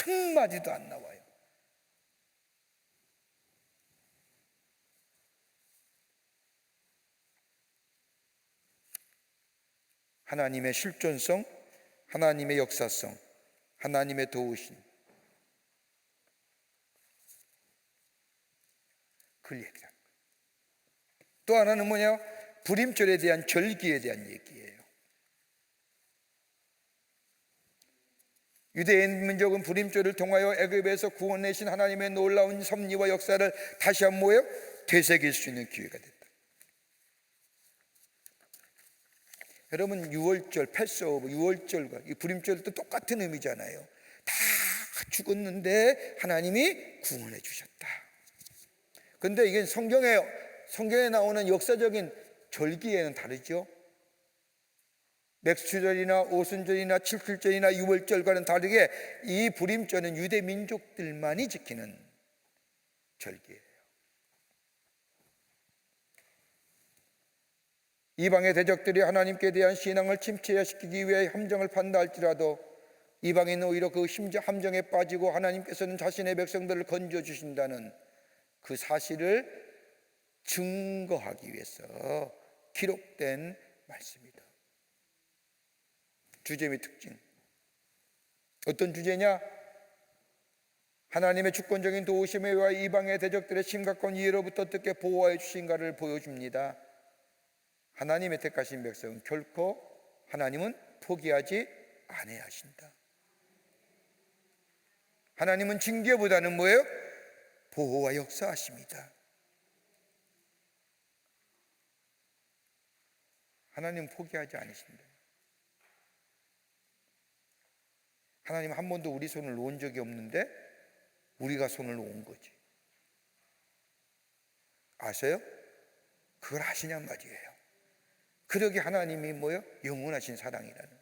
한마디도 안 나와요. 하나님의 실존성, 하나님의 역사성, 하나님의 도우심, 그걸 얘기합니다. 또 하나는 뭐냐? 불임절에 대한 절기에 대한 얘기예요. 유대인 민족은 불임절을 통하여 애굽에서 구원내신 하나님의 놀라운 섭리와 역사를 다시 한번 뭐예요? 되새길 수 있는 기회가 됐다. 여러분 유월절, 패스오브, 유월절과 이 불임절도 똑같은 의미잖아요. 다 죽었는데 하나님이 구원해 주셨다. 그런데 이게 성경에 나오는 역사적인 절기에는 다르죠. 맥수절이나 오순절이나 칠칠절이나 유월절과는 다르게 이 불임절은 유대 민족들만이 지키는 절기예요. 이방의 대적들이 하나님께 대한 신앙을 침체시키기 위해 함정을 판다 할지라도 이방인은 오히려 그 함정에 빠지고 하나님께서는 자신의 백성들을 건져주신다는 그 사실을 증거하기 위해서 기록된 말씀이다. 주제 및 특징, 어떤 주제냐? 하나님의 주권적인 도우심에 의해 이방의 대적들의 심각한 위해로부터 어떻게 보호해 주신가를 보여줍니다. 하나님의 택하신 백성은 결코 하나님은 포기하지 아니하신다. 하나님은 징계보다는 뭐예요? 보호와 역사하십니다. 하나님은 포기하지 않으신다. 하나님 한 번도 우리 손을 놓은 적이 없는데 우리가 손을 놓은 거지. 아세요? 그걸 아시냔 말이에요. 그러게 하나님이 뭐예요? 영원하신 사랑이라는.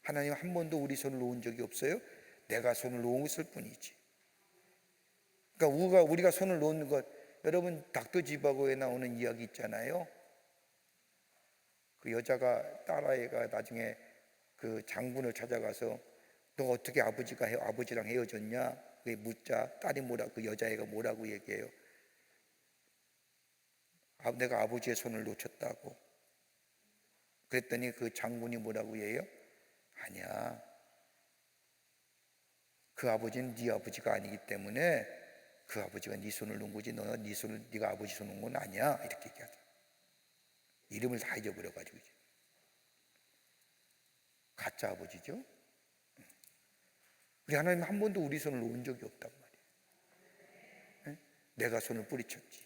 하나님 한 번도 우리 손을 놓은 적이 없어요. 내가 손을 놓았을 뿐이지. 그러니까 우리가 손을 놓는 것, 여러분 닥터지바고에 나오는 이야기 있잖아요. 그 여자가, 딸아이가 나중에 그 장군을 찾아가서 너 어떻게 아버지랑 헤어졌냐? 그게 묻자 딸이 그 여자애가 뭐라고 얘기해요? 내가 아버지의 손을 놓쳤다고. 그랬더니 그 장군이 뭐라고 해요? 아니야. 그 아버지는 네 아버지가 아니기 때문에 그 아버지가 네 손을 놓은 거지 너는 네 손을 네가 아버지 손 놓은 건 아니야. 이렇게 얘기하죠. 이름을 다 잊어버려가지고 가짜 아버지죠. 우리 하나님 한 번도 우리 손을 놓은 적이 없단 말이에요. 내가 손을 뿌리쳤지.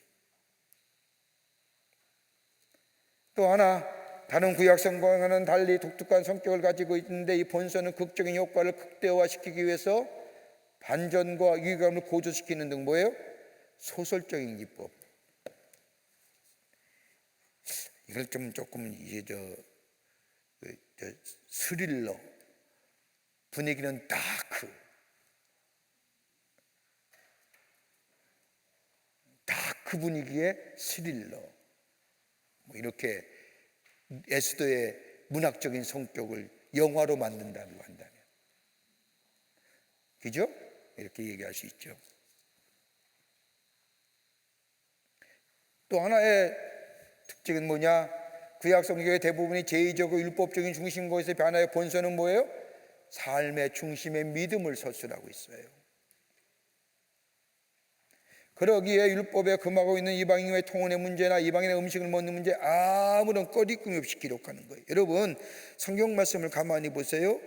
또 하나, 다른 구약 성경과는 달리 독특한 성격을 가지고 있는데 이 본성은 극적인 효과를 극대화시키기 위해서 반전과 유희감을 고조시키는 등 뭐예요? 소설적인 기법. 이걸 좀 조금 이제 스릴러, 분위기는 다크 분위기의 스릴러, 뭐 이렇게 에스더의 문학적인 성격을 영화로 만든다고 한다면, 그죠? 이렇게 얘기할 수 있죠. 또 하나의 특징은 뭐냐? 구약 성경의 대부분이 제의적으로 율법적인 중심고에서 변화의 본성은 뭐예요? 삶의 중심에 믿음을 서술하고 있어요. 그러기에 율법에 금하고 있는 이방인의 통혼의 문제나 이방인의 음식을 먹는 문제 아무런 꺼리낌이 없이 기록하는 거예요. 여러분, 성경 말씀을 가만히 보세요.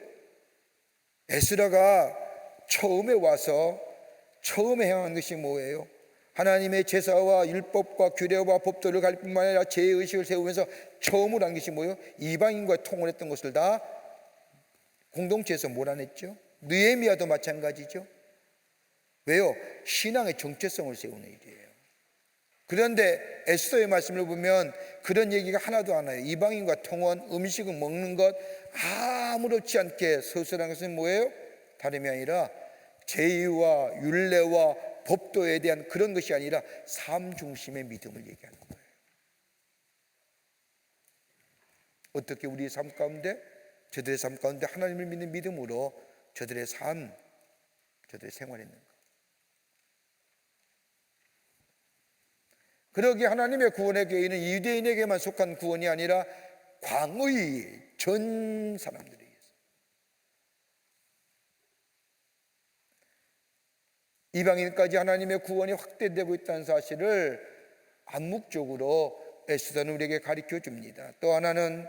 에스라가 처음에 와서 처음에 행한 것이 뭐예요? 하나님의 제사와 율법과 규례와 법도를 가릴 뿐만 아니라 제의식을 세우면서 처음으로 한 것이 뭐예요? 이방인과 통혼했던 것을 다 공동체에서 몰아냈죠. 느헤미야도 마찬가지죠. 왜요? 신앙의 정체성을 세우는 일이에요. 그런데 에스더의 말씀을 보면 그런 얘기가 하나도 안 나요. 이방인과 통혼, 음식을 먹는 것 아무렇지 않게 서술한 것은 뭐예요? 다름이 아니라 제의와 율례와 법도에 대한 그런 것이 아니라 삶 중심의 믿음을 얘기하는 거예요. 어떻게 우리의 삶 가운데, 저들의 삶 가운데 하나님을 믿는 믿음으로 저들의 삶, 저들의 생활했는가? 그러기에 하나님의 구원의 계획은 유대인에게만 속한 구원이 아니라 광의 전 사람들에게 있어요. 이방인까지 하나님의 구원이 확대되고 있다는 사실을 암묵적으로 에스더는 우리에게 가르쳐 줍니다. 또 하나는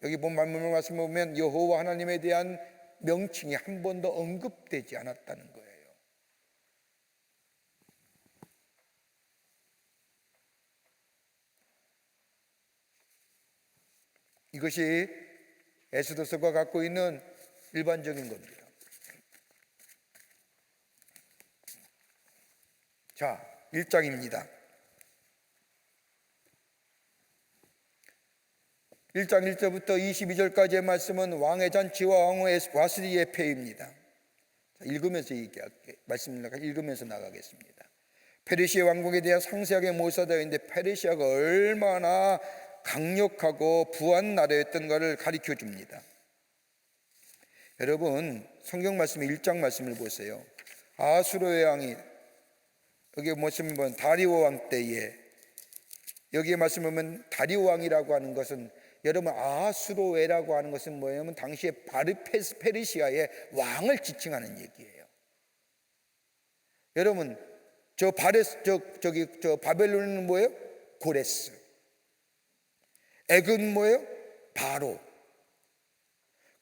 여기 본 말씀을 보면 여호와 하나님에 대한 명칭이 한 번도 언급되지 않았다는 거예요. 이것이 에스더서가 갖고 있는 일반적인 겁니다. 자, 1장입니다. 1장 1절부터 22절까지의 말씀은 왕의 잔치와 왕후의 와스리의 폐위입니다. 읽으면서 읽으면서 나가겠습니다. 페르시아 왕국에 대한 상세하게 묘사되어 있는데 페르시아가 얼마나 강력하고 부한 나라였던가를 가르쳐 줍니다. 여러분, 성경 말씀 1장 말씀을 보세요. 아수르의 왕이, 여기 말씀 보면 다리오 왕 때에, 여기에 말씀 보면 다리오 왕이라고 하는 것은, 여러분 아수로에라고 하는 것은 뭐냐면 당시에 페르시아의 왕을 지칭하는 얘기예요. 여러분 저 바벨론은 뭐예요? 고레스. 애굽은 뭐예요? 바로.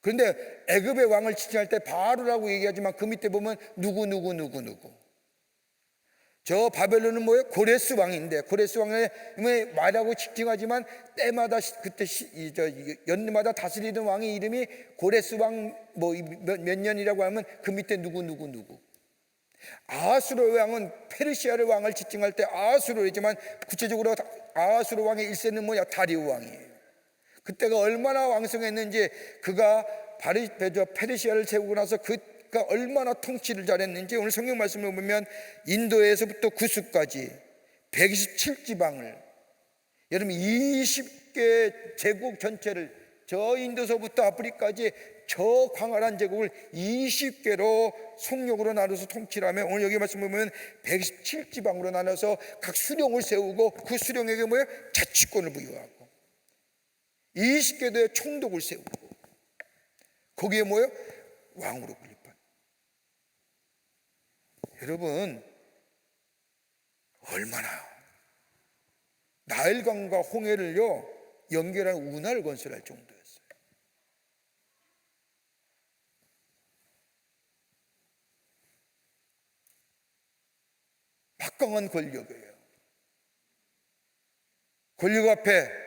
그런데 애굽의 왕을 지칭할 때 바로라고 얘기하지만 그 밑에 보면 누구. 저 바벨론은 뭐예요? 고레스 왕인데, 고레스 왕을 말하고 지칭하지만 때마다 그때 연마다 다스리던 왕의 이름이 고레스 왕 몇 년이라고 하면 그 밑에 누구. 아수르 왕은 페르시아의 왕을 지칭할 때 아수르이지만 구체적으로 아수르 왕의 1세는 뭐냐? 다리오 왕이에요. 그때가 얼마나 왕성했는지, 그가 페르시아를 세우고 나서 그가 얼마나 통치를 잘했는지 오늘 성경 말씀을 보면 인도에서부터 구스까지 127지방을, 여러분 20개 제국 전체를, 저 인도서부터 아프리카까지 저 광활한 제국을 20개로 속력으로 나눠서 통치를 하면, 오늘 여기 말씀 보면 117지방으로 나눠서 각 수령을 세우고 그 수령에게 뭐예요? 자치권을 부여하고 20개도의 총독을 세우고 거기에 뭐예요? 왕으로 건립한. 여러분, 얼마나 나일강과 홍해를요 연결한 운하를 건설할 정도였어요. 막강한 권력이에요. 권력 앞에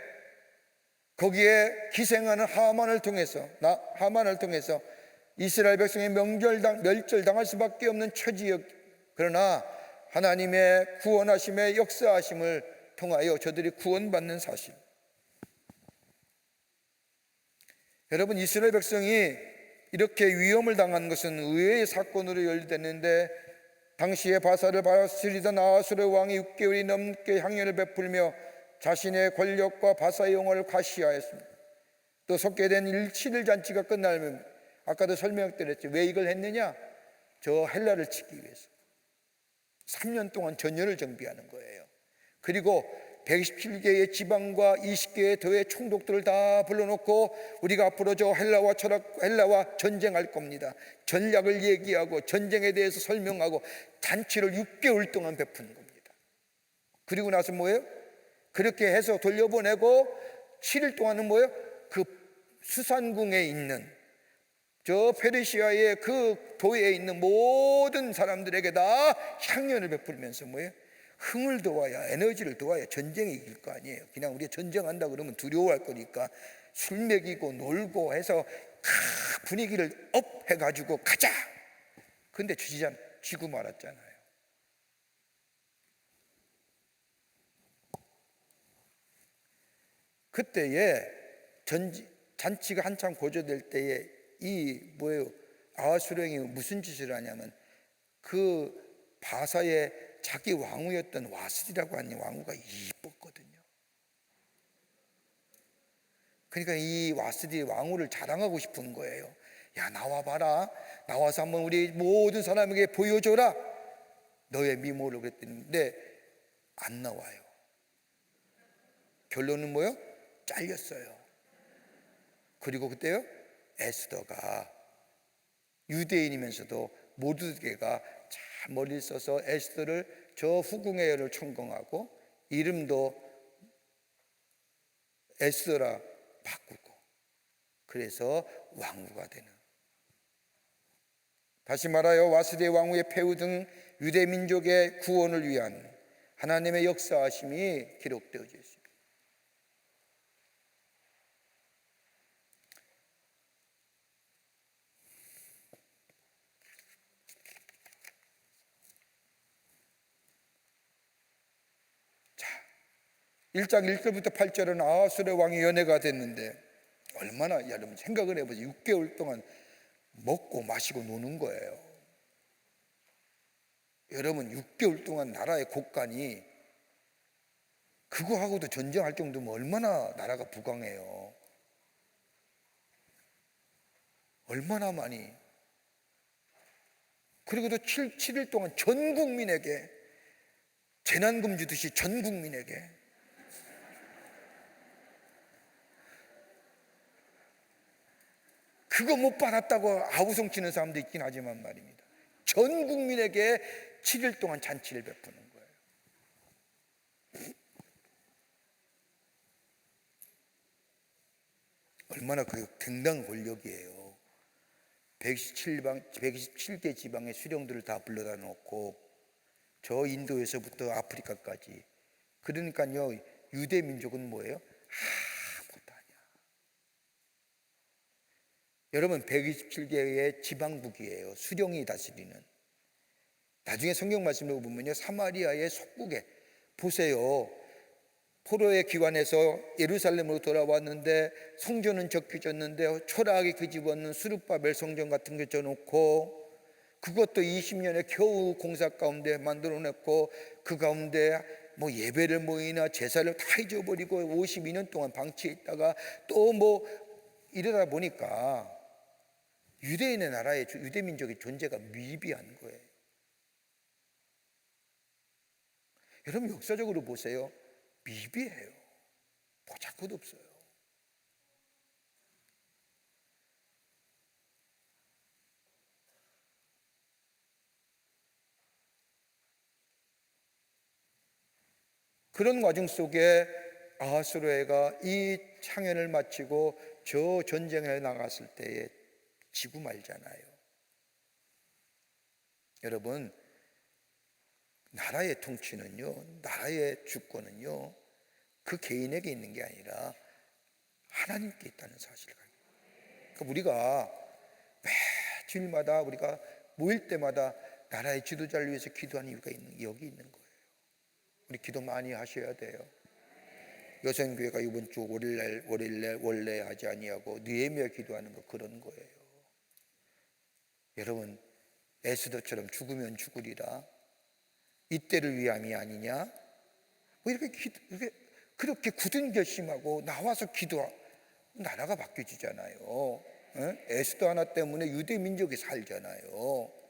거기에 기생하는 하만을 통해서 이스라엘 백성이 멸절당할 수밖에 없는 처지였. 그러나 하나님의 구원하심의 역사하심을 통하여 저들이 구원받는 사실. 여러분, 이스라엘 백성이 이렇게 위험을 당한 것은 의외의 사건으로 연루됐는데, 당시에 바사를 다스리던 아하수르 왕이 6개월이 넘게 향연을 베풀며 자신의 권력과 바사의 영화를 과시하였습니다. 또 속개된 7일 잔치가 끝나면, 아까도 설명드렸죠. 왜 이걸 했느냐? 저 헬라를 치기 위해서 3년 동안 전열을 정비하는 거예요. 그리고 127개의 지방과 20개의 도의 총독들을 다 불러놓고 우리가 앞으로 저 헬라와 전쟁할 겁니다. 전략을 얘기하고 전쟁에 대해서 설명하고 잔치를 6개월 동안 베푸는 겁니다. 그리고 나서 뭐예요? 그렇게 해서 돌려보내고 7일 동안은 뭐예요? 그 수산궁에 있는 저 페르시아의 그 도에 있는 모든 사람들에게 다 향연을 베풀면서 뭐예요? 흥을 돋아야, 에너지를 돋아야 전쟁이 이길 거 아니에요. 그냥 우리가 전쟁한다 그러면 두려워할 거니까 술 먹이고 놀고 해서 분위기를 업 해가지고 가자. 근데 지고 말았잖아요. 그때에 잔치가 한참 고조될 때에 아하수르 왕이 무슨 짓을 하냐면 그 바사의 자기 왕후였던 와스디라고 하는 왕후가 이뻤거든요. 그러니까 이 와스디 왕후를 자랑하고 싶은 거예요. 야, 나와봐라. 나와서 한번 우리 모든 사람에게 보여줘라. 너의 미모를 그랬는데 안 나와요. 결론은 뭐예요? 잘렸어요. 그리고 그때요, 에스더가 유대인이면서도 모두에게가 잘 머리를 써서 에스더를 저 후궁의 천공하고 이름도 에스더라 바꾸고, 그래서 왕후가 되는. 다시 말하여 와스디 왕후의 폐후 등 유대 민족의 구원을 위한 하나님의 역사하심이 기록되어져 있습니다. 자, 1장 1절부터 8절은 아하수르 왕이 연애가 됐는데 얼마나, 여러분 생각을 해보세요. 6개월 동안 먹고 마시고 노는 거예요. 여러분 6개월 동안 나라의 곳간이 그거하고도 전쟁할 정도면 얼마나 나라가 부강해요. 얼마나 많이. 그리고도 7일 동안 전 국민에게 재난금 주듯이 전 국민에게 그거 못 받았다고 아우성 치는 사람도 있긴 하지만 말입니다. 전 국민에게 7일 동안 잔치를 베푸는 거예요. 얼마나 그 굉장한 권력이에요. 127개 지방의 수령들을 다 불러다 놓고 저 인도에서부터 아프리카까지. 그러니까요, 유대 민족은 뭐예요? 아무것도 아니야. 여러분 127개의 지방국이에요. 수령이 다스리는. 나중에 성경 말씀을 보면요, 사마리아의 속국에 보세요. 포로의 기관에서 예루살렘으로 돌아왔는데 성전은 적혀졌는데 초라하게 그집어놓는 수르바벨 성전 같은 게 져놓고, 그것도 20년에 겨우 공사 가운데 만들어냈고, 그 가운데 뭐 예배를 모이나 제사를 다 잊어버리고 52년 동안 방치해 있다가 또 뭐 이러다 보니까 유대인의 나라의 유대 민족의 존재가 미비한 거예요. 여러분 역사적으로 보세요. 미비해요. 보잘것도 없어요. 그런 과정 속에 아하스로에가 이 창현을 마치고 저 전쟁에 나갔을 때에 지고 말잖아요. 여러분, 나라의 통치는요, 나라의 주권은요, 그 개인에게 있는 게 아니라 하나님께 있다는 사실을. 그러니까 우리가 매주일마다 우리가 모일 때마다 나라의 지도자를 위해서 기도하는 이유가 여기 있는 거예요. 우리 기도 많이 하셔야 돼요. 여성교회가 이번 주 월요일날 원래 하지 아니하고 느헤미야 기도하는 거 그런 거예요. 여러분, 에스더처럼 죽으면 죽으리라 이때를 위함이 아니냐? 이렇게 그렇게 굳은 결심하고 나와서 기도하고 나라가 바뀌어지잖아요. 에스더 하나 때문에 유대 민족이 살잖아요.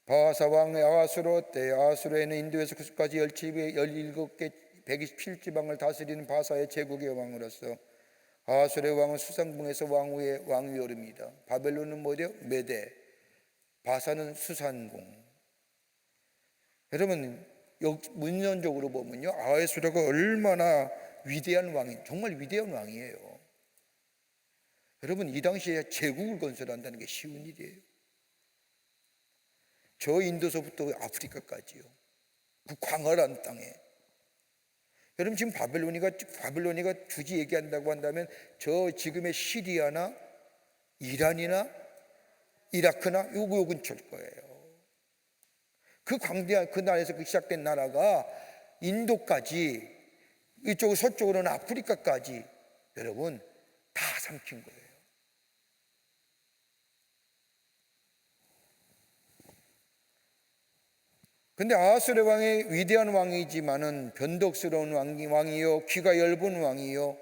바하사 왕의 아하스로 때 아하스로에는 인도에서 구스까지 17개 127지방을 다스리는 바사의 제국의 왕으로서 아하스로의 왕은 수상궁에서 왕위에 오릅니다. 바벨론은 뭐죠? 메대, 바사는 수산궁. 여러분, 문헌적으로 보면요, 아하스로가 얼마나 위대한 정말 위대한 왕이에요. 여러분, 이 당시에 제국을 건설한다는 게 쉬운 일이에요. 저 인도서부터 아프리카까지요, 그 광활한 땅에. 여러분, 지금 바벨로니가 굳이 얘기한다고 한다면 저 지금의 시리아나 이란이나 이라크나 요 근처일 거예요. 그 광대한 그 나라에서 시작된 나라가 인도까지, 이쪽 서쪽으로는 아프리카까지 여러분 다 삼킨 거예요. 근데 아하스로 왕이 위대한 왕이지만은 변덕스러운 왕이요, 귀가 얇은 왕이요.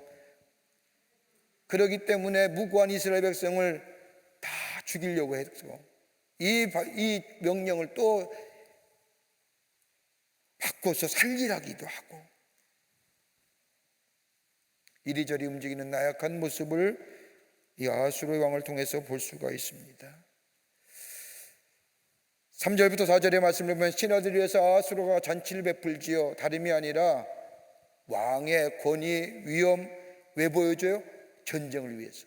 그렇기 때문에 무고한 이스라엘 백성을 다 죽이려고 했고, 이 명령을 또 바꿔서 살리라기도 하고, 이리저리 움직이는 나약한 모습을 이 아하스로의 왕을 통해서 볼 수가 있습니다. 3절부터 4절의 말씀을 보면 신하들 위해서 아하스로가 잔치를 베풀지요. 다름이 아니라 왕의 권위, 위엄 왜 보여줘요? 전쟁을 위해서.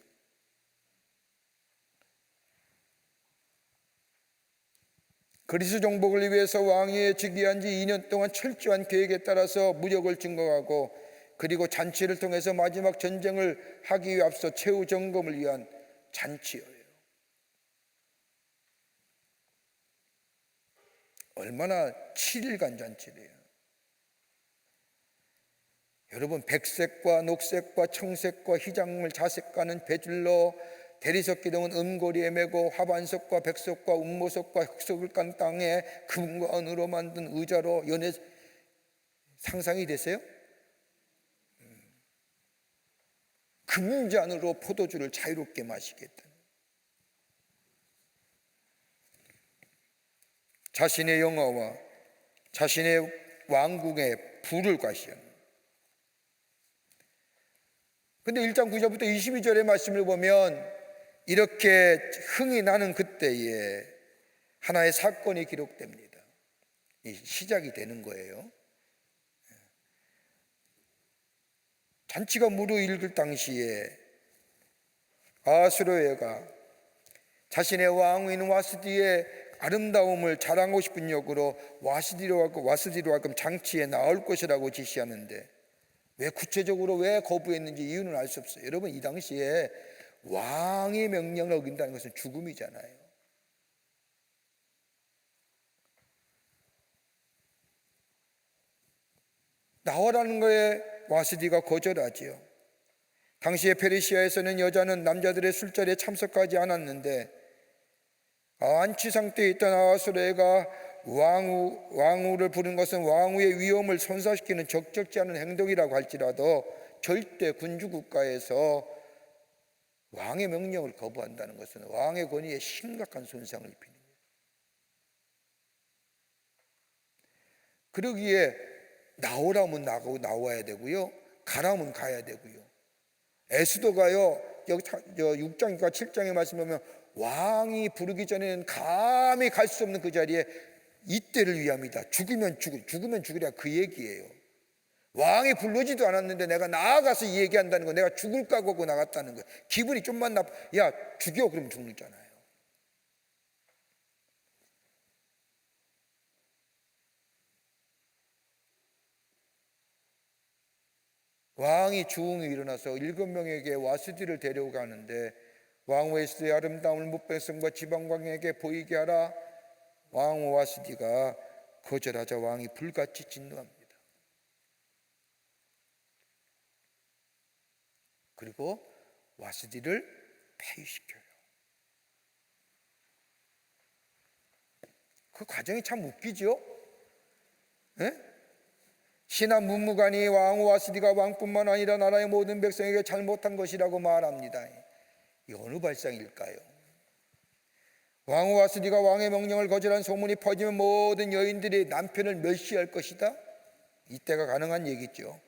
그리스 정복을 위해서 왕위에 즉위한 지 2년 동안 철저한 계획에 따라서 무력을 증거하고, 그리고 잔치를 통해서 마지막 전쟁을 하기 위해 앞서 최후 점검을 위한 잔치예요. 얼마나 7일간 잔치래요. 여러분, 백색과 녹색과 청색과 희장을 자색하는 배줄로 대리석 기둥은 음고리에 메고 화반석과 백석과 운모석과 흑석을 깐 땅에 금과 은으로 만든 의자로 연해 상상이 되세요? 금잔으로 포도주를 자유롭게 마시겠다. 자신의 영화와 자신의 왕궁에 불을 가시는. 근데 1장 9절부터 22절의 말씀을 보면 이렇게 흥이 나는 그때에 하나의 사건이 기록됩니다. 시작이 되는 거예요. 잔치가 무르익을 당시에 아하스로에가 자신의 왕인 와스디의 아름다움을 자랑하고 싶은 욕으로 와스디로 하여금 장치에 나올 것이라고 지시하는데, 왜 구체적으로 왜 거부했는지 이유는 알 수 없어요. 여러분, 이 당시에 왕의 명령을 어긴다는 것은 죽음이잖아요. 나오라는 거에 와스디가 거절하지요. 당시에 페르시아에서는 여자는 남자들의 술자리에 참석하지 않았는데, 안치 상태에 있던 아하스로에가 왕후를 부른 것은 왕후의 위엄을 손상시키는 적절치 않은 행동이라고 할지라도 절대 군주 국가에서 왕의 명령을 거부한다는 것은 왕의 권위에 심각한 손상을 입히는 거예요. 그러기에 나오라면 나와야 되고요, 가라면 가야 되고요. 에스더가요, 여기 6장과 7장에 말씀 보면 왕이 부르기 전에는 감히 갈 수 없는 그 자리에 이때를 위함이다. 죽으면 죽으랴 그 얘기예요. 왕이 부르지도 않았는데 내가 나아가서 이 얘기한다는 거, 내가 죽을 각오하고 나갔다는 거, 기분이 좀만 나빠. 야, 죽여. 그러면 죽는잖아요. 왕이 주웅이 일어나서 7명에게 와스디를 데려가는데 왕 웨스드의 아름다움을 뭇백성과 지방왕에게 보이게 하라. 왕 와스디가 거절하자 왕이 불같이 진노합니다. 그리고 와스디를 폐위시켜요. 그 과정이 참 웃기죠? 예? 신하 문무관이 왕 와스디가 왕뿐만 아니라 나라의 모든 백성에게 잘못한 것이라고 말합니다. 이 어느 발상일까요? 왕 와스디가 왕의 명령을 거절한 소문이 퍼지면 모든 여인들이 남편을 멸시할 것이다. 이때가 가능한 얘기죠.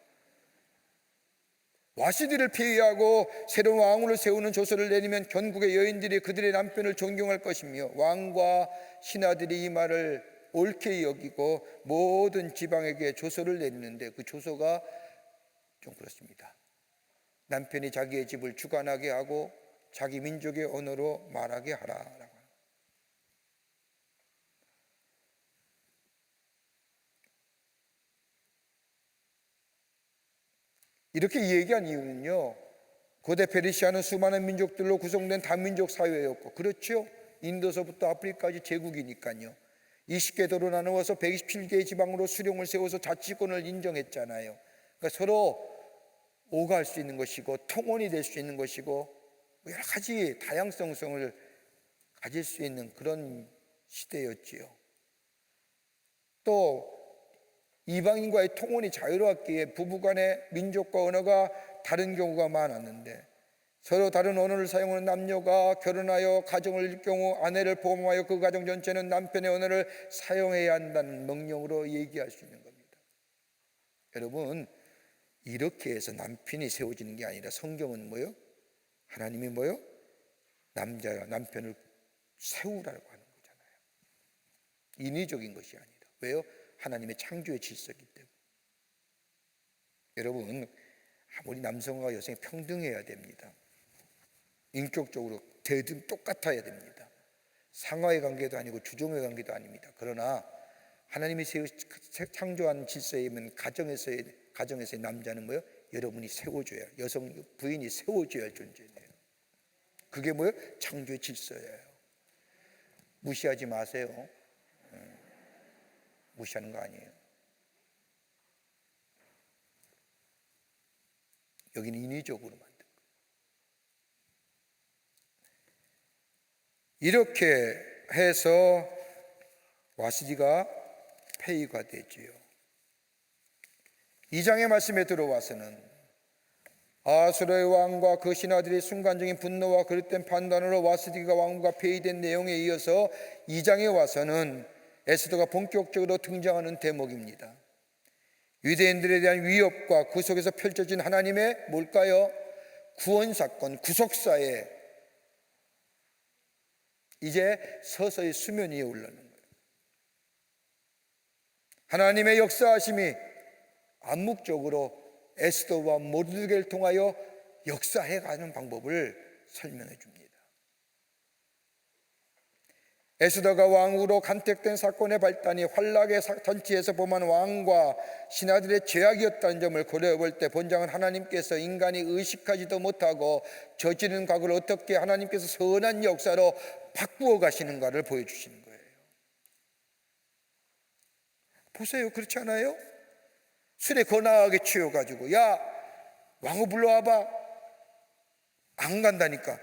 와스디를 폐위하고 새로운 왕후를 세우는 조서를 내리면 전국의 여인들이 그들의 남편을 존경할 것이며 왕과 신하들이 이 말을 옳게 여기고 모든 지방에게 조서를 내리는데 그 조서가 좀 그렇습니다. 남편이 자기의 집을 주관하게 하고 자기 민족의 언어로 말하게 하라. 이렇게 얘기한 이유는요, 고대 페르시아는 수많은 민족들로 구성된 다민족 사회였고, 그렇죠? 인도서부터 아프리카까지 제국이니까요. 20개 도로 나누어서 127개의 지방으로 수령을 세워서 자치권을 인정했잖아요. 그러니까 서로 오가할 수 있는 것이고 통혼이 될 수 있는 것이고 여러 가지 다양성을 가질 수 있는 그런 시대였지요. 또 이방인과의 통혼이 자유로웠기에 부부간의 민족과 언어가 다른 경우가 많았는데 서로 다른 언어를 사용하는 남녀가 결혼하여 가정을 이룰 경우 아내를 포함하여 그 가정 전체는 남편의 언어를 사용해야 한다는 명령으로 얘기할 수 있는 겁니다. 여러분, 이렇게 해서 남편이 세워지는 게 아니라 성경은 뭐요? 하나님이 뭐요? 남편을 세우라고 하는 거잖아요. 인위적인 것이 아니라. 왜요? 하나님의 창조의 질서이기 때문에. 여러분, 아무리 남성과 여성이 평등해야 됩니다. 인격적으로 대등 똑같아야 됩니다. 상하의 관계도 아니고 주종의 관계도 아닙니다. 그러나 하나님이 창조한 질서이면 가정에서의 남자는 뭐예요? 여러분이 세워줘야, 여성 부인이 세워줘야 할 존재예요. 그게 뭐예요? 창조의 질서예요. 무시하지 마세요. 무시하는 거 아니에요. 여기는 인위적으로 만든 거예요. 이렇게 해서 와스디가 폐위가 되지요. 2장의 말씀에 들어와서는 아수르의 왕과 그 신하들이 순간적인 분노와 그릇된 판단으로 와스디가 왕후가 폐위된 내용에 이어서 2장에 와서는 에스더가 본격적으로 등장하는 대목입니다. 유대인들에 대한 위협과 그 속에서 펼쳐진 하나님의 뭘까요? 구원사건, 구속사에 이제 서서히 수면 위에 올라오는 거예요. 하나님의 역사하심이 암묵적으로 에스더와 모르드게를 통하여 역사해가는 방법을 설명해 줍니다. 에스더가 왕으로 간택된 사건의 발단이 환락의 전치에서 범한 왕과 신하들의 죄악이었다는 점을 고려해 볼 때 본장은 하나님께서 인간이 의식하지도 못하고 저지른 과거를 어떻게 하나님께서 선한 역사로 바꾸어 가시는가를 보여주시는 거예요. 보세요, 그렇지 않아요? 술에 거나하게 취해가지고 야, 왕후 불러와봐. 안 간다니까.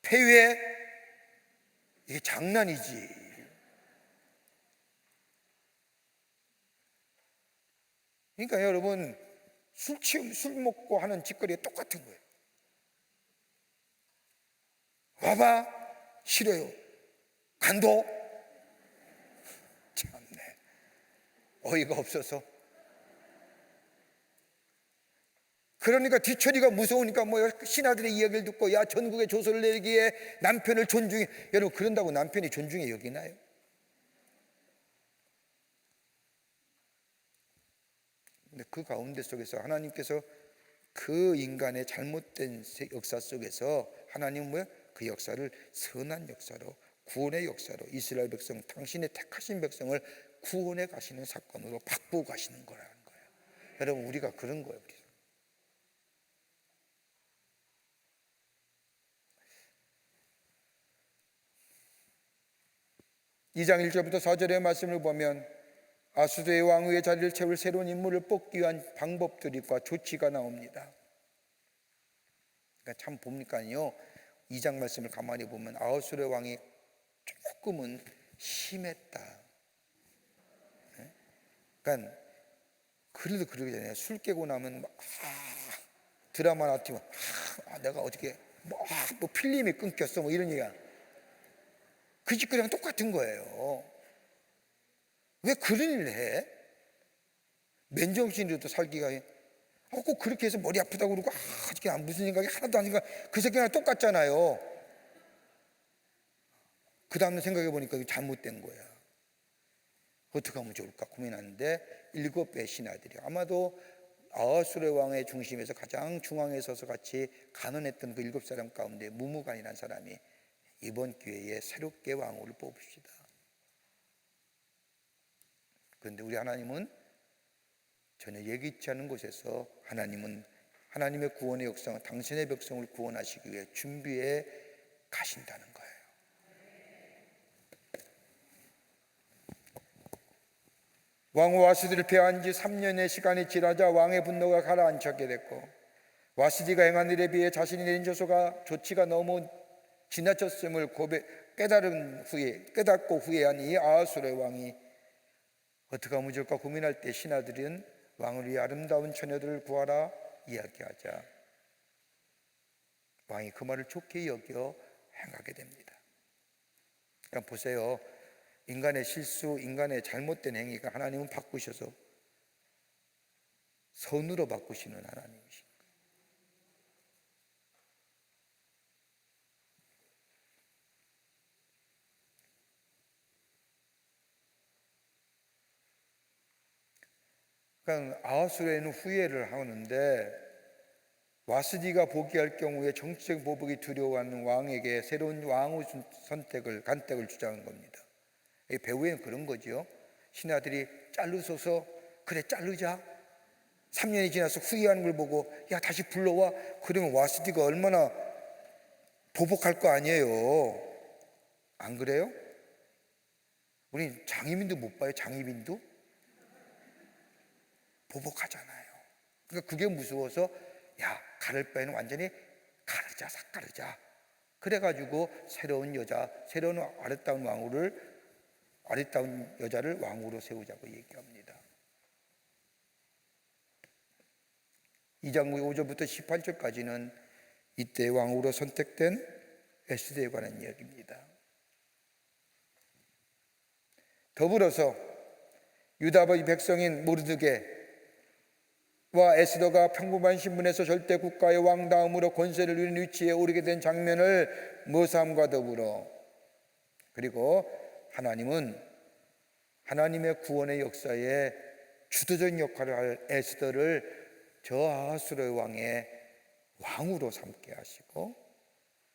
폐위해. 이게 장난이지. 그러니까 여러분, 술 먹고 하는 짓거리가 똑같은 거예요. 와봐. 싫어요. 간도. 참네, 어이가 없어서. 그러니까 뒤처리가 무서우니까 뭐 신하들의 이야기를 듣고 야 전국에 조서를 내리기에 남편을 존중해. 여러분 그런다고 남편이 존중해 여기나요? 근데 그 가운데 속에서 하나님께서 그 인간의 잘못된 역사 속에서 하나님은 뭐야? 그 역사를 선한 역사로, 구원의 역사로 이스라엘 백성, 당신의 택하신 백성을 구원해 가시는 사건으로 바꾸어 가시는 거라는 거예요. 여러분 우리가 그런 거예요. 2장 1절부터 4절의 말씀을 보면 아수르의 왕위의 자리를 채울 새로운 인물을 뽑기 위한 방법들과 조치가 나옵니다. 그러니까 참 봅니까요, 2장 말씀을 가만히 보면 아수르의 왕이 조금은 심했다. 그러니까 그래도 그러잖아요. 술 깨고 나면 드라마 나왔지만 내가 어떻게 뭐 필름이 끊겼어 뭐 이런 얘기야. 그 짓거리랑 똑같은 거예요. 왜 그런 일을 해? 맨정신으로도 살기가 꼭 그렇게 해서 머리 아프다고 그러고 무슨 생각이 하나도 안 생각. 그 새끼랑 똑같잖아요. 그 다음에 생각해 보니까 잘못된 거야. 어떻게 하면 좋을까 고민하는데 7배 신하들이 아마도 아하수르 왕의 중심에서 가장 중앙에 서서 같이 간언했던 그 7사람 가운데 무무간이라는 사람이 이번 기회에 새롭게 왕후를 뽑읍시다. 그런데 우리 하나님은 전혀 예기치 않은 곳에서 하나님은 하나님의 구원의 역사는 당신의 백성을 구원하시기 위해 준비해 가신다는 거예요. 왕후 와스디를 폐한 지 3년의 시간이 지나자 왕의 분노가 가라앉게 됐고 와스디가 행한 일에 비해 자신이 내린 조치가 너무 지나쳤음을 깨닫고 후회한 이 아하수르의 왕이 어떻게 하면 좋을까 고민할 때 신하들은 왕을 위해 아름다운 처녀들을 구하라 이야기하자 왕이 그 말을 좋게 여겨 행하게 됩니다. 그러니까 보세요. 인간의 실수, 인간의 잘못된 행위가 하나님은 바꾸셔서 선으로 바꾸시는 하나님이십니다. 그러니까 아하수르에는 후회를 하는데 와스디가 복귀할 경우에 정치적 보복이 두려워하는 왕에게 새로운 왕후 간택을 주장한 겁니다. 배후에는 그런 거죠. 신하들이 자르소서. 그래 자르자. 3년이 지나서 후회하는 걸 보고 야 다시 불러와. 그러면 와스디가 얼마나 보복할 거 아니에요. 안 그래요? 우리 장희민도 못 봐요. 장희민도 보복하잖아요. 그러니까 그게 무서워서 야 가를 바에는 완전히 가르자 싹 가르자. 그래가지고 새로운 아름다운 여자를 왕후로 세우자고 얘기합니다. 2장 5절부터 18절까지는 이때 왕후로 선택된 에스더에 관한 이야기입니다. 더불어서 유다 백성인 모르드게와 에스더가 평범한 신분에서 절대 국가의 왕 다음으로 권세를 누리는 위치에 오르게 된 장면을 모사함과 더불어 그리고 하나님은 하나님의 구원의 역사에 주도적 역할을 할 에스더를 저 아하수르 왕의 왕으로 삼게 하시고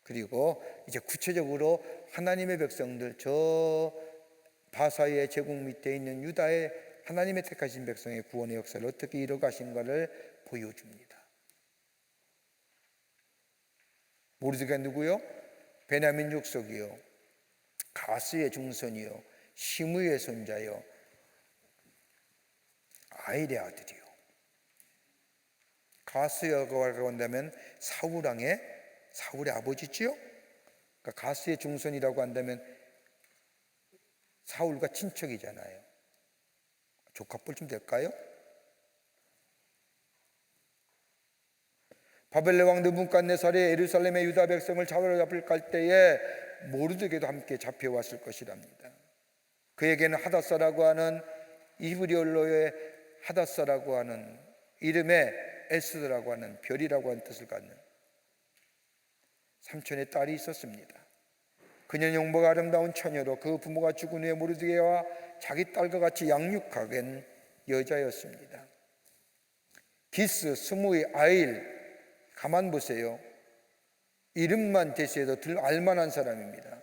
그리고 이제 구체적으로 하나님의 백성들 저 바사의 제국 밑에 있는 유다의 하나님의 택하신 백성의 구원의 역사를 어떻게 이뤄가신가를 보여줍니다. 모르드게가 누구요? 베냐민 족속이요, 가스의 중손이요, 시므의 손자요, 아일의 아들이요. 가스여가 한다면 사울의 아버지지요. 그러니까 가스의 중손이라고 한다면 사울과 친척이잖아요. 조카뻘쯤 될까요? 바벨론 왕 느부갓네살이 예루살렘의 유다 백성을 잡을 갈 때에 모르드게도 함께 잡혀왔을 것이랍니다. 그에게는 하닷사라고 하는 이브리어로의 하닷사라고 하는 이름의 에스더라고 하는 별이라고 하는 뜻을 갖는 삼촌의 딸이 있었습니다. 그녀는 용모가 아름다운 처녀로 그 부모가 죽은 후에 모르드게와 자기 딸과 같이 양육하게 여자였습니다. 기스, 스무의 아일, 가만 보세요. 이름만 대시해도 들 알만한 사람입니다.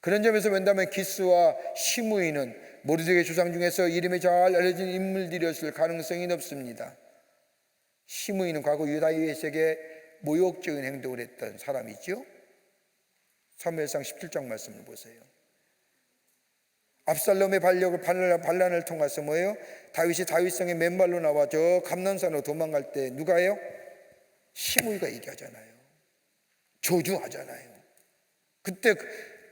그런 점에서 본다면 기스와 시므이는 모르드게의 조상 중에서 이름이 잘 알려진 인물들이었을 가능성이 높습니다. 시므이는 과거 유다 이에게 모욕적인 행동을 했던 사람이죠. 사무엘상 17장 말씀을 보세요. 압살롬의 반란을 통해서 뭐예요? 다윗이 다윗성에 맨발로 나와 저 감난산으로 도망갈 때 누가요? 시므이가 얘기하잖아요. 저주하잖아요. 그때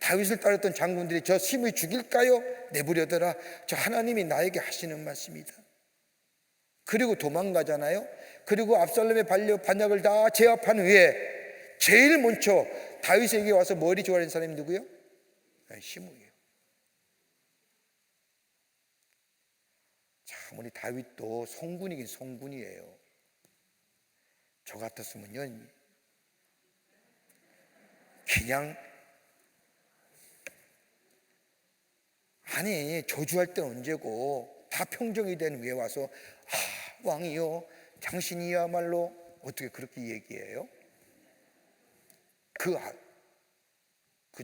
다윗을 따랐던 장군들이 저 시므이 죽일까요? 내버려둬라. 저 하나님이 나에게 하시는 말씀이다. 그리고 도망가잖아요. 그리고 압살롬의 반역을 다 제압한 후에 제일 먼저 다윗에게 와서 머리 조아린 사람이 누구예요? 시므이예요. 참 우리 다윗도 성군이긴 성군이에요. 저 같았으면요 그냥 아니 저주할 때는 언제고 다 평정이 된 위에 와서 왕이요 당신이야말로 어떻게 그렇게 얘기해요? 그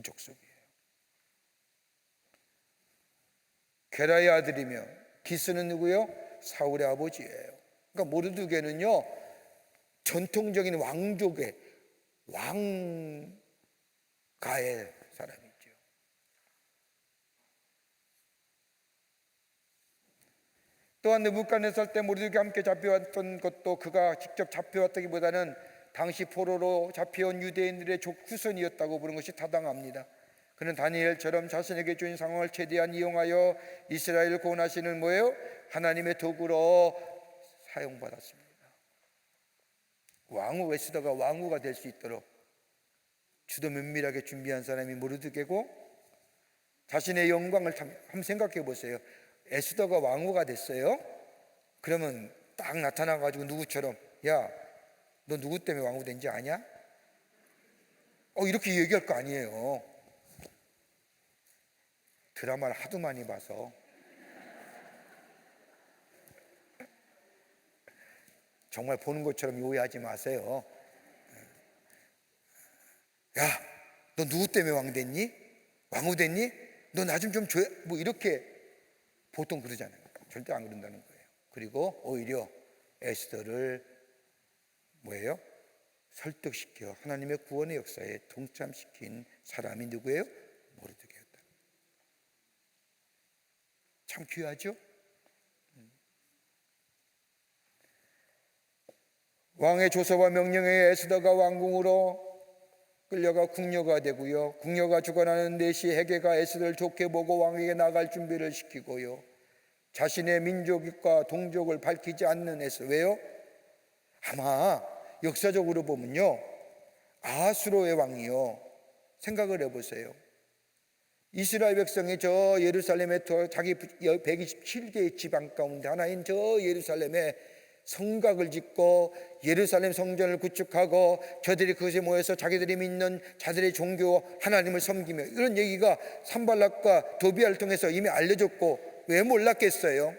족속이에요. 게라의 아들이며 기스는 누구요? 사울의 아버지예요. 그러니까 모르드게는요 전통적인 왕족의 왕가의 사람이죠. 또한 느부갓네살 때 모르드게와 함께 잡혀왔던 것도 그가 직접 잡혀왔다기보다는 당시 포로로 잡혀온 유대인들의 후손이었다고 보는 것이 타당합니다. 그는 다니엘처럼 자신에게 주인 상황을 최대한 이용하여 이스라엘을 구원하시는 뭐예요? 하나님의 도구로 사용받았습니다. 왕후 에스더가 왕후가 될 수 있도록 주도 면밀하게 준비한 사람이 모르드게고 자신의 영광을 한번 생각해 보세요. 에스더가 왕후가 됐어요. 그러면 딱 나타나가지고 누구처럼 야, 너 누구 때문에 왕후 된지 아냐? 이렇게 얘기할 거 아니에요. 드라마를 하도 많이 봐서 정말 보는 것처럼 오해하지 마세요. 야, 너 누구 때문에 왕 됐니? 왕후 됐니? 너 나 좀 줘야 뭐 이렇게 보통 그러잖아요. 절대 안 그런다는 거예요. 그리고 오히려 에스더를 뭐예요? 설득시켜 하나님의 구원의 역사에 동참시킨 사람이 누구예요? 모르드게였다. 참 귀하죠? 왕의 조서와 명령에 에스더가 왕궁으로 끌려가 궁녀가 되고요. 궁녀가 죽어나는 내시 헤게가 에스더를 좋게 보고 왕에게 나갈 준비를 시키고요. 자신의 민족과 동족을 밝히지 않는 에스더. 왜요? 아마 역사적으로 보면요 아하수로의 왕이요 생각을 해보세요. 이스라엘 백성이 저 예루살렘에 자기 127개의 지방 가운데 하나인 저 예루살렘에 성곽을 짓고 예루살렘 성전을 구축하고 저들이 그것에 모여서 자기들이 믿는 자들의 종교 하나님을 섬기며 이런 얘기가 산발락과 도비아를 통해서 이미 알려졌고 왜 몰랐겠어요?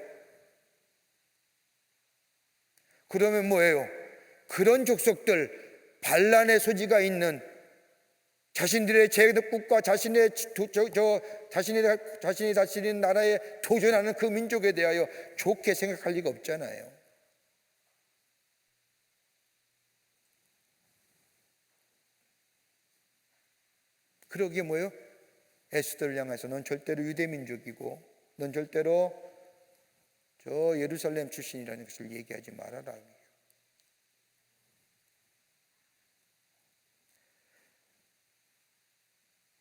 그러면 뭐예요? 그런 족속들 반란의 소지가 있는 자신들의 제국과 자신이 다스리는 나라에 도전하는 그 민족에 대하여 좋게 생각할 리가 없잖아요. 그러기에 뭐예요? 에스더를 향해서 넌 절대로 유대 민족이고 넌 절대로 저 예루살렘 출신이라는 것을 얘기하지 말아라.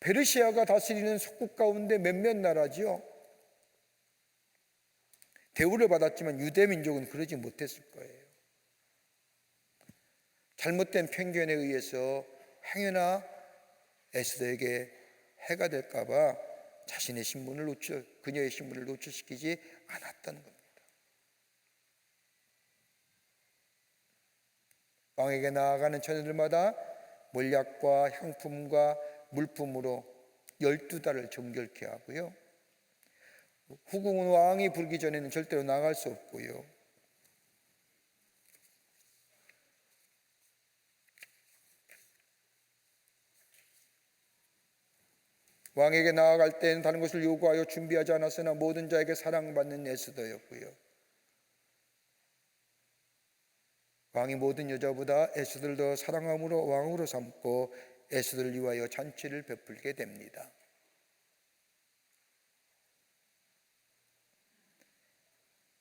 페르시아가 다스리는 속국 가운데 몇몇 나라지요. 대우를 받았지만 유대 민족은 그러지 못했을 거예요. 잘못된 편견에 의해서 행여나 에스더에게 해가 될까봐 자신의 그녀의 신분을 노출시키지 않았다는 겁니다. 왕에게 나아가는 처녀들마다 몰약과 향품과 물품으로 12달을 정결케 하고요. 후궁은 왕이 부르기 전에는 절대로 나갈 수 없고요. 왕에게 나아갈 때는 다른 것을 요구하여 준비하지 않았으나 모든 자에게 사랑받는 에스더였고요. 왕이 모든 여자보다 에스더를 더 사랑함으로 왕으로 삼고 에스더를 위하여 잔치를 베풀게 됩니다.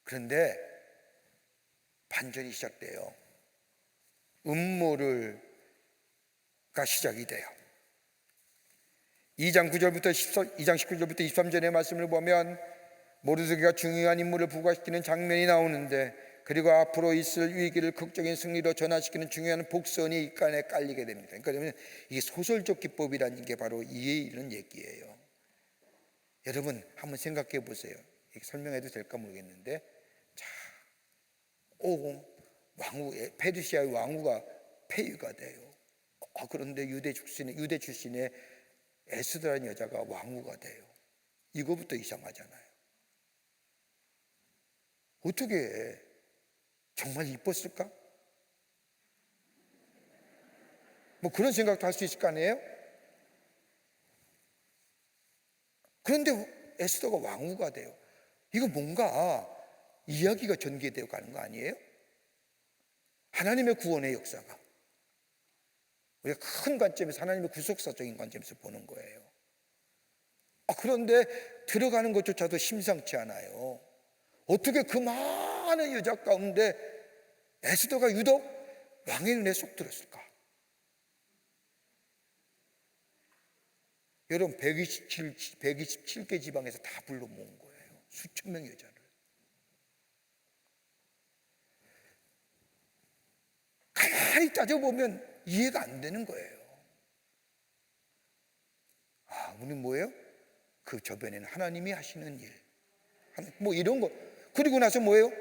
그런데 반전이 시작돼요. 음모가 시작이 돼요. 2장 19절부터 23절의 말씀을 보면 모르드게가 중요한 인물을 부각시키는 장면이 나오는데, 그리고 앞으로 있을 위기를 극적인 승리로 전환시키는 중요한 복선이 이 간에 깔리게 됩니다. 그러니까 이게 소설적 기법이라는 게 바로 이런 얘기예요. 여러분 한번 생각해 보세요. 설명해도 될까 모르겠는데, 자, 페르시아의 왕후가 폐위가 돼요. 그런데 유대 출신의 에스더라는 여자가 왕후가 돼요. 이거부터 이상하잖아요. 어떻게 정말 이뻤을까? 뭐 그런 생각도 할 수 있을 거 아니에요? 그런데 에스더가 왕후가 돼요. 이거 뭔가 이야기가 전개되어 가는 거 아니에요? 하나님의 구원의 역사가 우리가 큰 관점에서 하나님의 구속사적인 관점에서 보는 거예요. 그런데 들어가는 것조차도 심상치 않아요. 어떻게 그 많은 여자 가운데 에스더가 유독 왕의 눈에 쏙 들었을까? 여러분 127개 지방에서 다 불러 모은 거예요. 수천 명의 여자를. 가만히 따져보면 이해가 안 되는 거예요. 우리는 뭐예요? 그 저변에는 하나님이 하시는 일, 뭐 이런 거. 그리고 나서 뭐예요?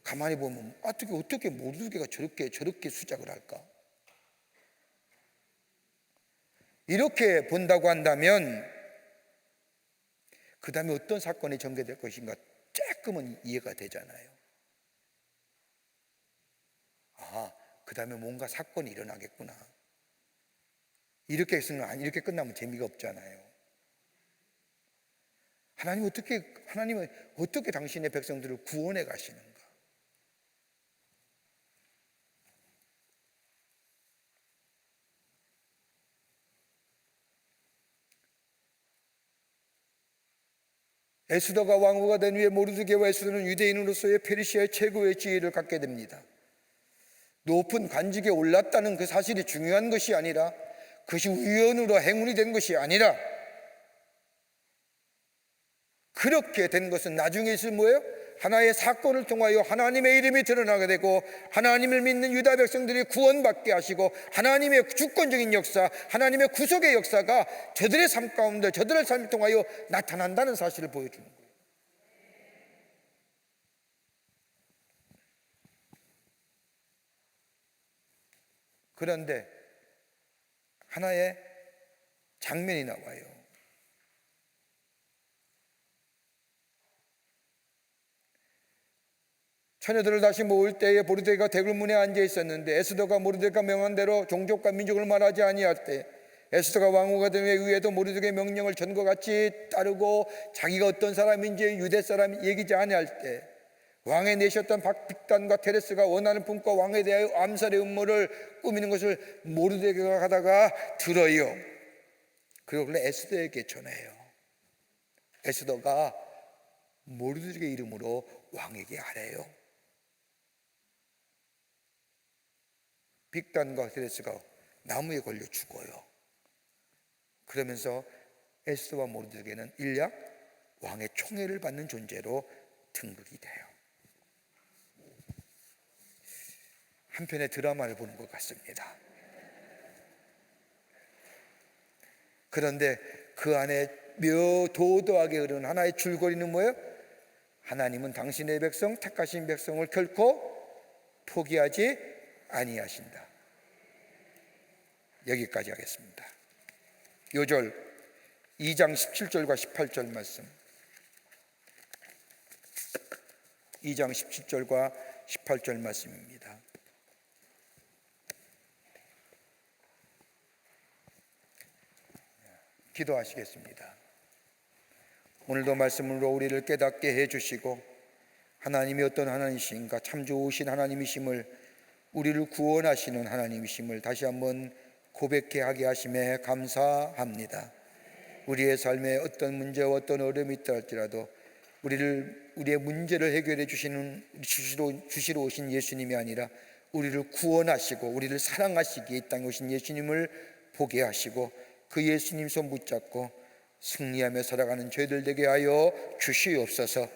가만히 보면 어떻게 모르드게가 저렇게 수작을 할까? 이렇게 본다고 한다면 그 다음에 어떤 사건이 전개될 것인가 조금은 이해가 되잖아요. 그 다음에 뭔가 사건이 일어나겠구나. 이렇게 끝나면 재미가 없잖아요. 하나님은 어떻게 당신의 백성들을 구원해 가시는가? 에스더가 왕후가 된 후에 모르드게와 에스더는 유대인으로서의 페르시아의 최고의 지위를 갖게 됩니다. 높은 관직에 올랐다는 그 사실이 중요한 것이 아니라, 그것이 우연으로 행운이 된 것이 아니라, 그렇게 된 것은 나중에 있을 뭐예요? 하나의 사건을 통하여 하나님의 이름이 드러나게 되고, 하나님을 믿는 유다 백성들이 구원받게 하시고, 하나님의 주권적인 역사, 하나님의 구속의 역사가 저들의 삶 가운데, 저들의 삶을 통하여 나타난다는 사실을 보여주는 거예요. 그런데 하나의 장면이 나와요. 처녀들을 다시 모을 때에 모르드게가 대궐문에 앉아 있었는데, 에스더가 모르드게가 명한 대로 종족과 민족을 말하지 아니할 때, 에스더가 왕후가 된 후에도 모르드게의 명령을 전과 같이 따르고 자기가 어떤 사람인지 유대 사람 얘기지 아니할 때, 왕에 내셨던 빅단과 테레스가 원하는 품과 왕에 대하여 암살의 음모를 꾸미는 것을 모르드게가 하다가 들어요. 그리고 에스더에게 전해요. 에스더가 모르드게 이름으로 왕에게 아뢰요. 빅단과 테레스가 나무에 걸려 죽어요. 그러면서 에스더와 모르드게는 일약 왕의 총애를 받는 존재로 등극이 돼요. 한편의 드라마를 보는 것 같습니다. 그런데 그 안에 도도하게 흐르는 하나의 줄거리는 뭐예요? 하나님은 당신의 백성, 택하신 백성을 결코 포기하지 아니하신다. 여기까지 하겠습니다. 요절 2장 17절과 18절 말씀. 2장 17절과 18절 말씀입니다. 기도하시겠습니다. 오늘도 말씀으로 우리를 깨닫게 해주시고 하나님이 어떤 하나님이신가, 참 좋으신 하나님이심을, 우리를 구원하시는 하나님이심을 다시 한번 고백해 하게 하심에 감사합니다. 우리의 삶에 어떤 문제와 어떤 어려움이 있다 할지라도 우리의 문제를 해결해 주시러 오신 예수님이 아니라 우리를 구원하시고 우리를 사랑하시기에 이 땅에 오신 예수님을 보게 하시고 그 예수님 손 붙잡고 승리하며 살아가는 저희들 되게 하여 주시옵소서.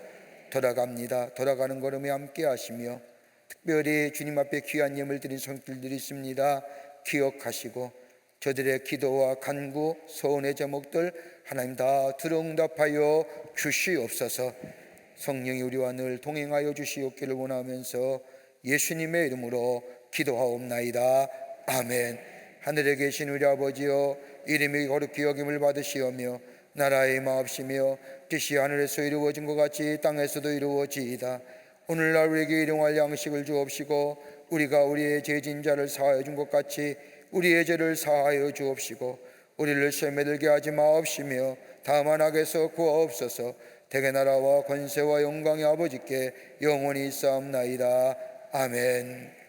돌아갑니다. 돌아가는 걸음에 함께 하시며 특별히 주님 앞에 귀한 예물 드린 손길들이 있습니다. 기억하시고 저들의 기도와 간구, 소원의 제목들 하나님 다 들응답하여 주시옵소서. 성령이 우리와 늘 동행하여 주시옵기를 원하면서 예수님의 이름으로 기도하옵나이다. 아멘. 하늘에 계신 우리 아버지여, 이름이 거룩히 여김을 받으시오며 나라의 마옵시며 뜻이 하늘에서 이루어진 것 같이 땅에서도 이루어지이다. 오늘날 우리에게 일용할 양식을 주옵시고 우리가 우리의 죄진자를 사하여 준 것 같이 우리의 죄를 사하여 주옵시고 우리를 시험에 들게 하지 마옵시며 다만 악에서 구하옵소서. 대개 나라와 권세와 영광의 아버지께 영원히 있사옵나이다. 아멘.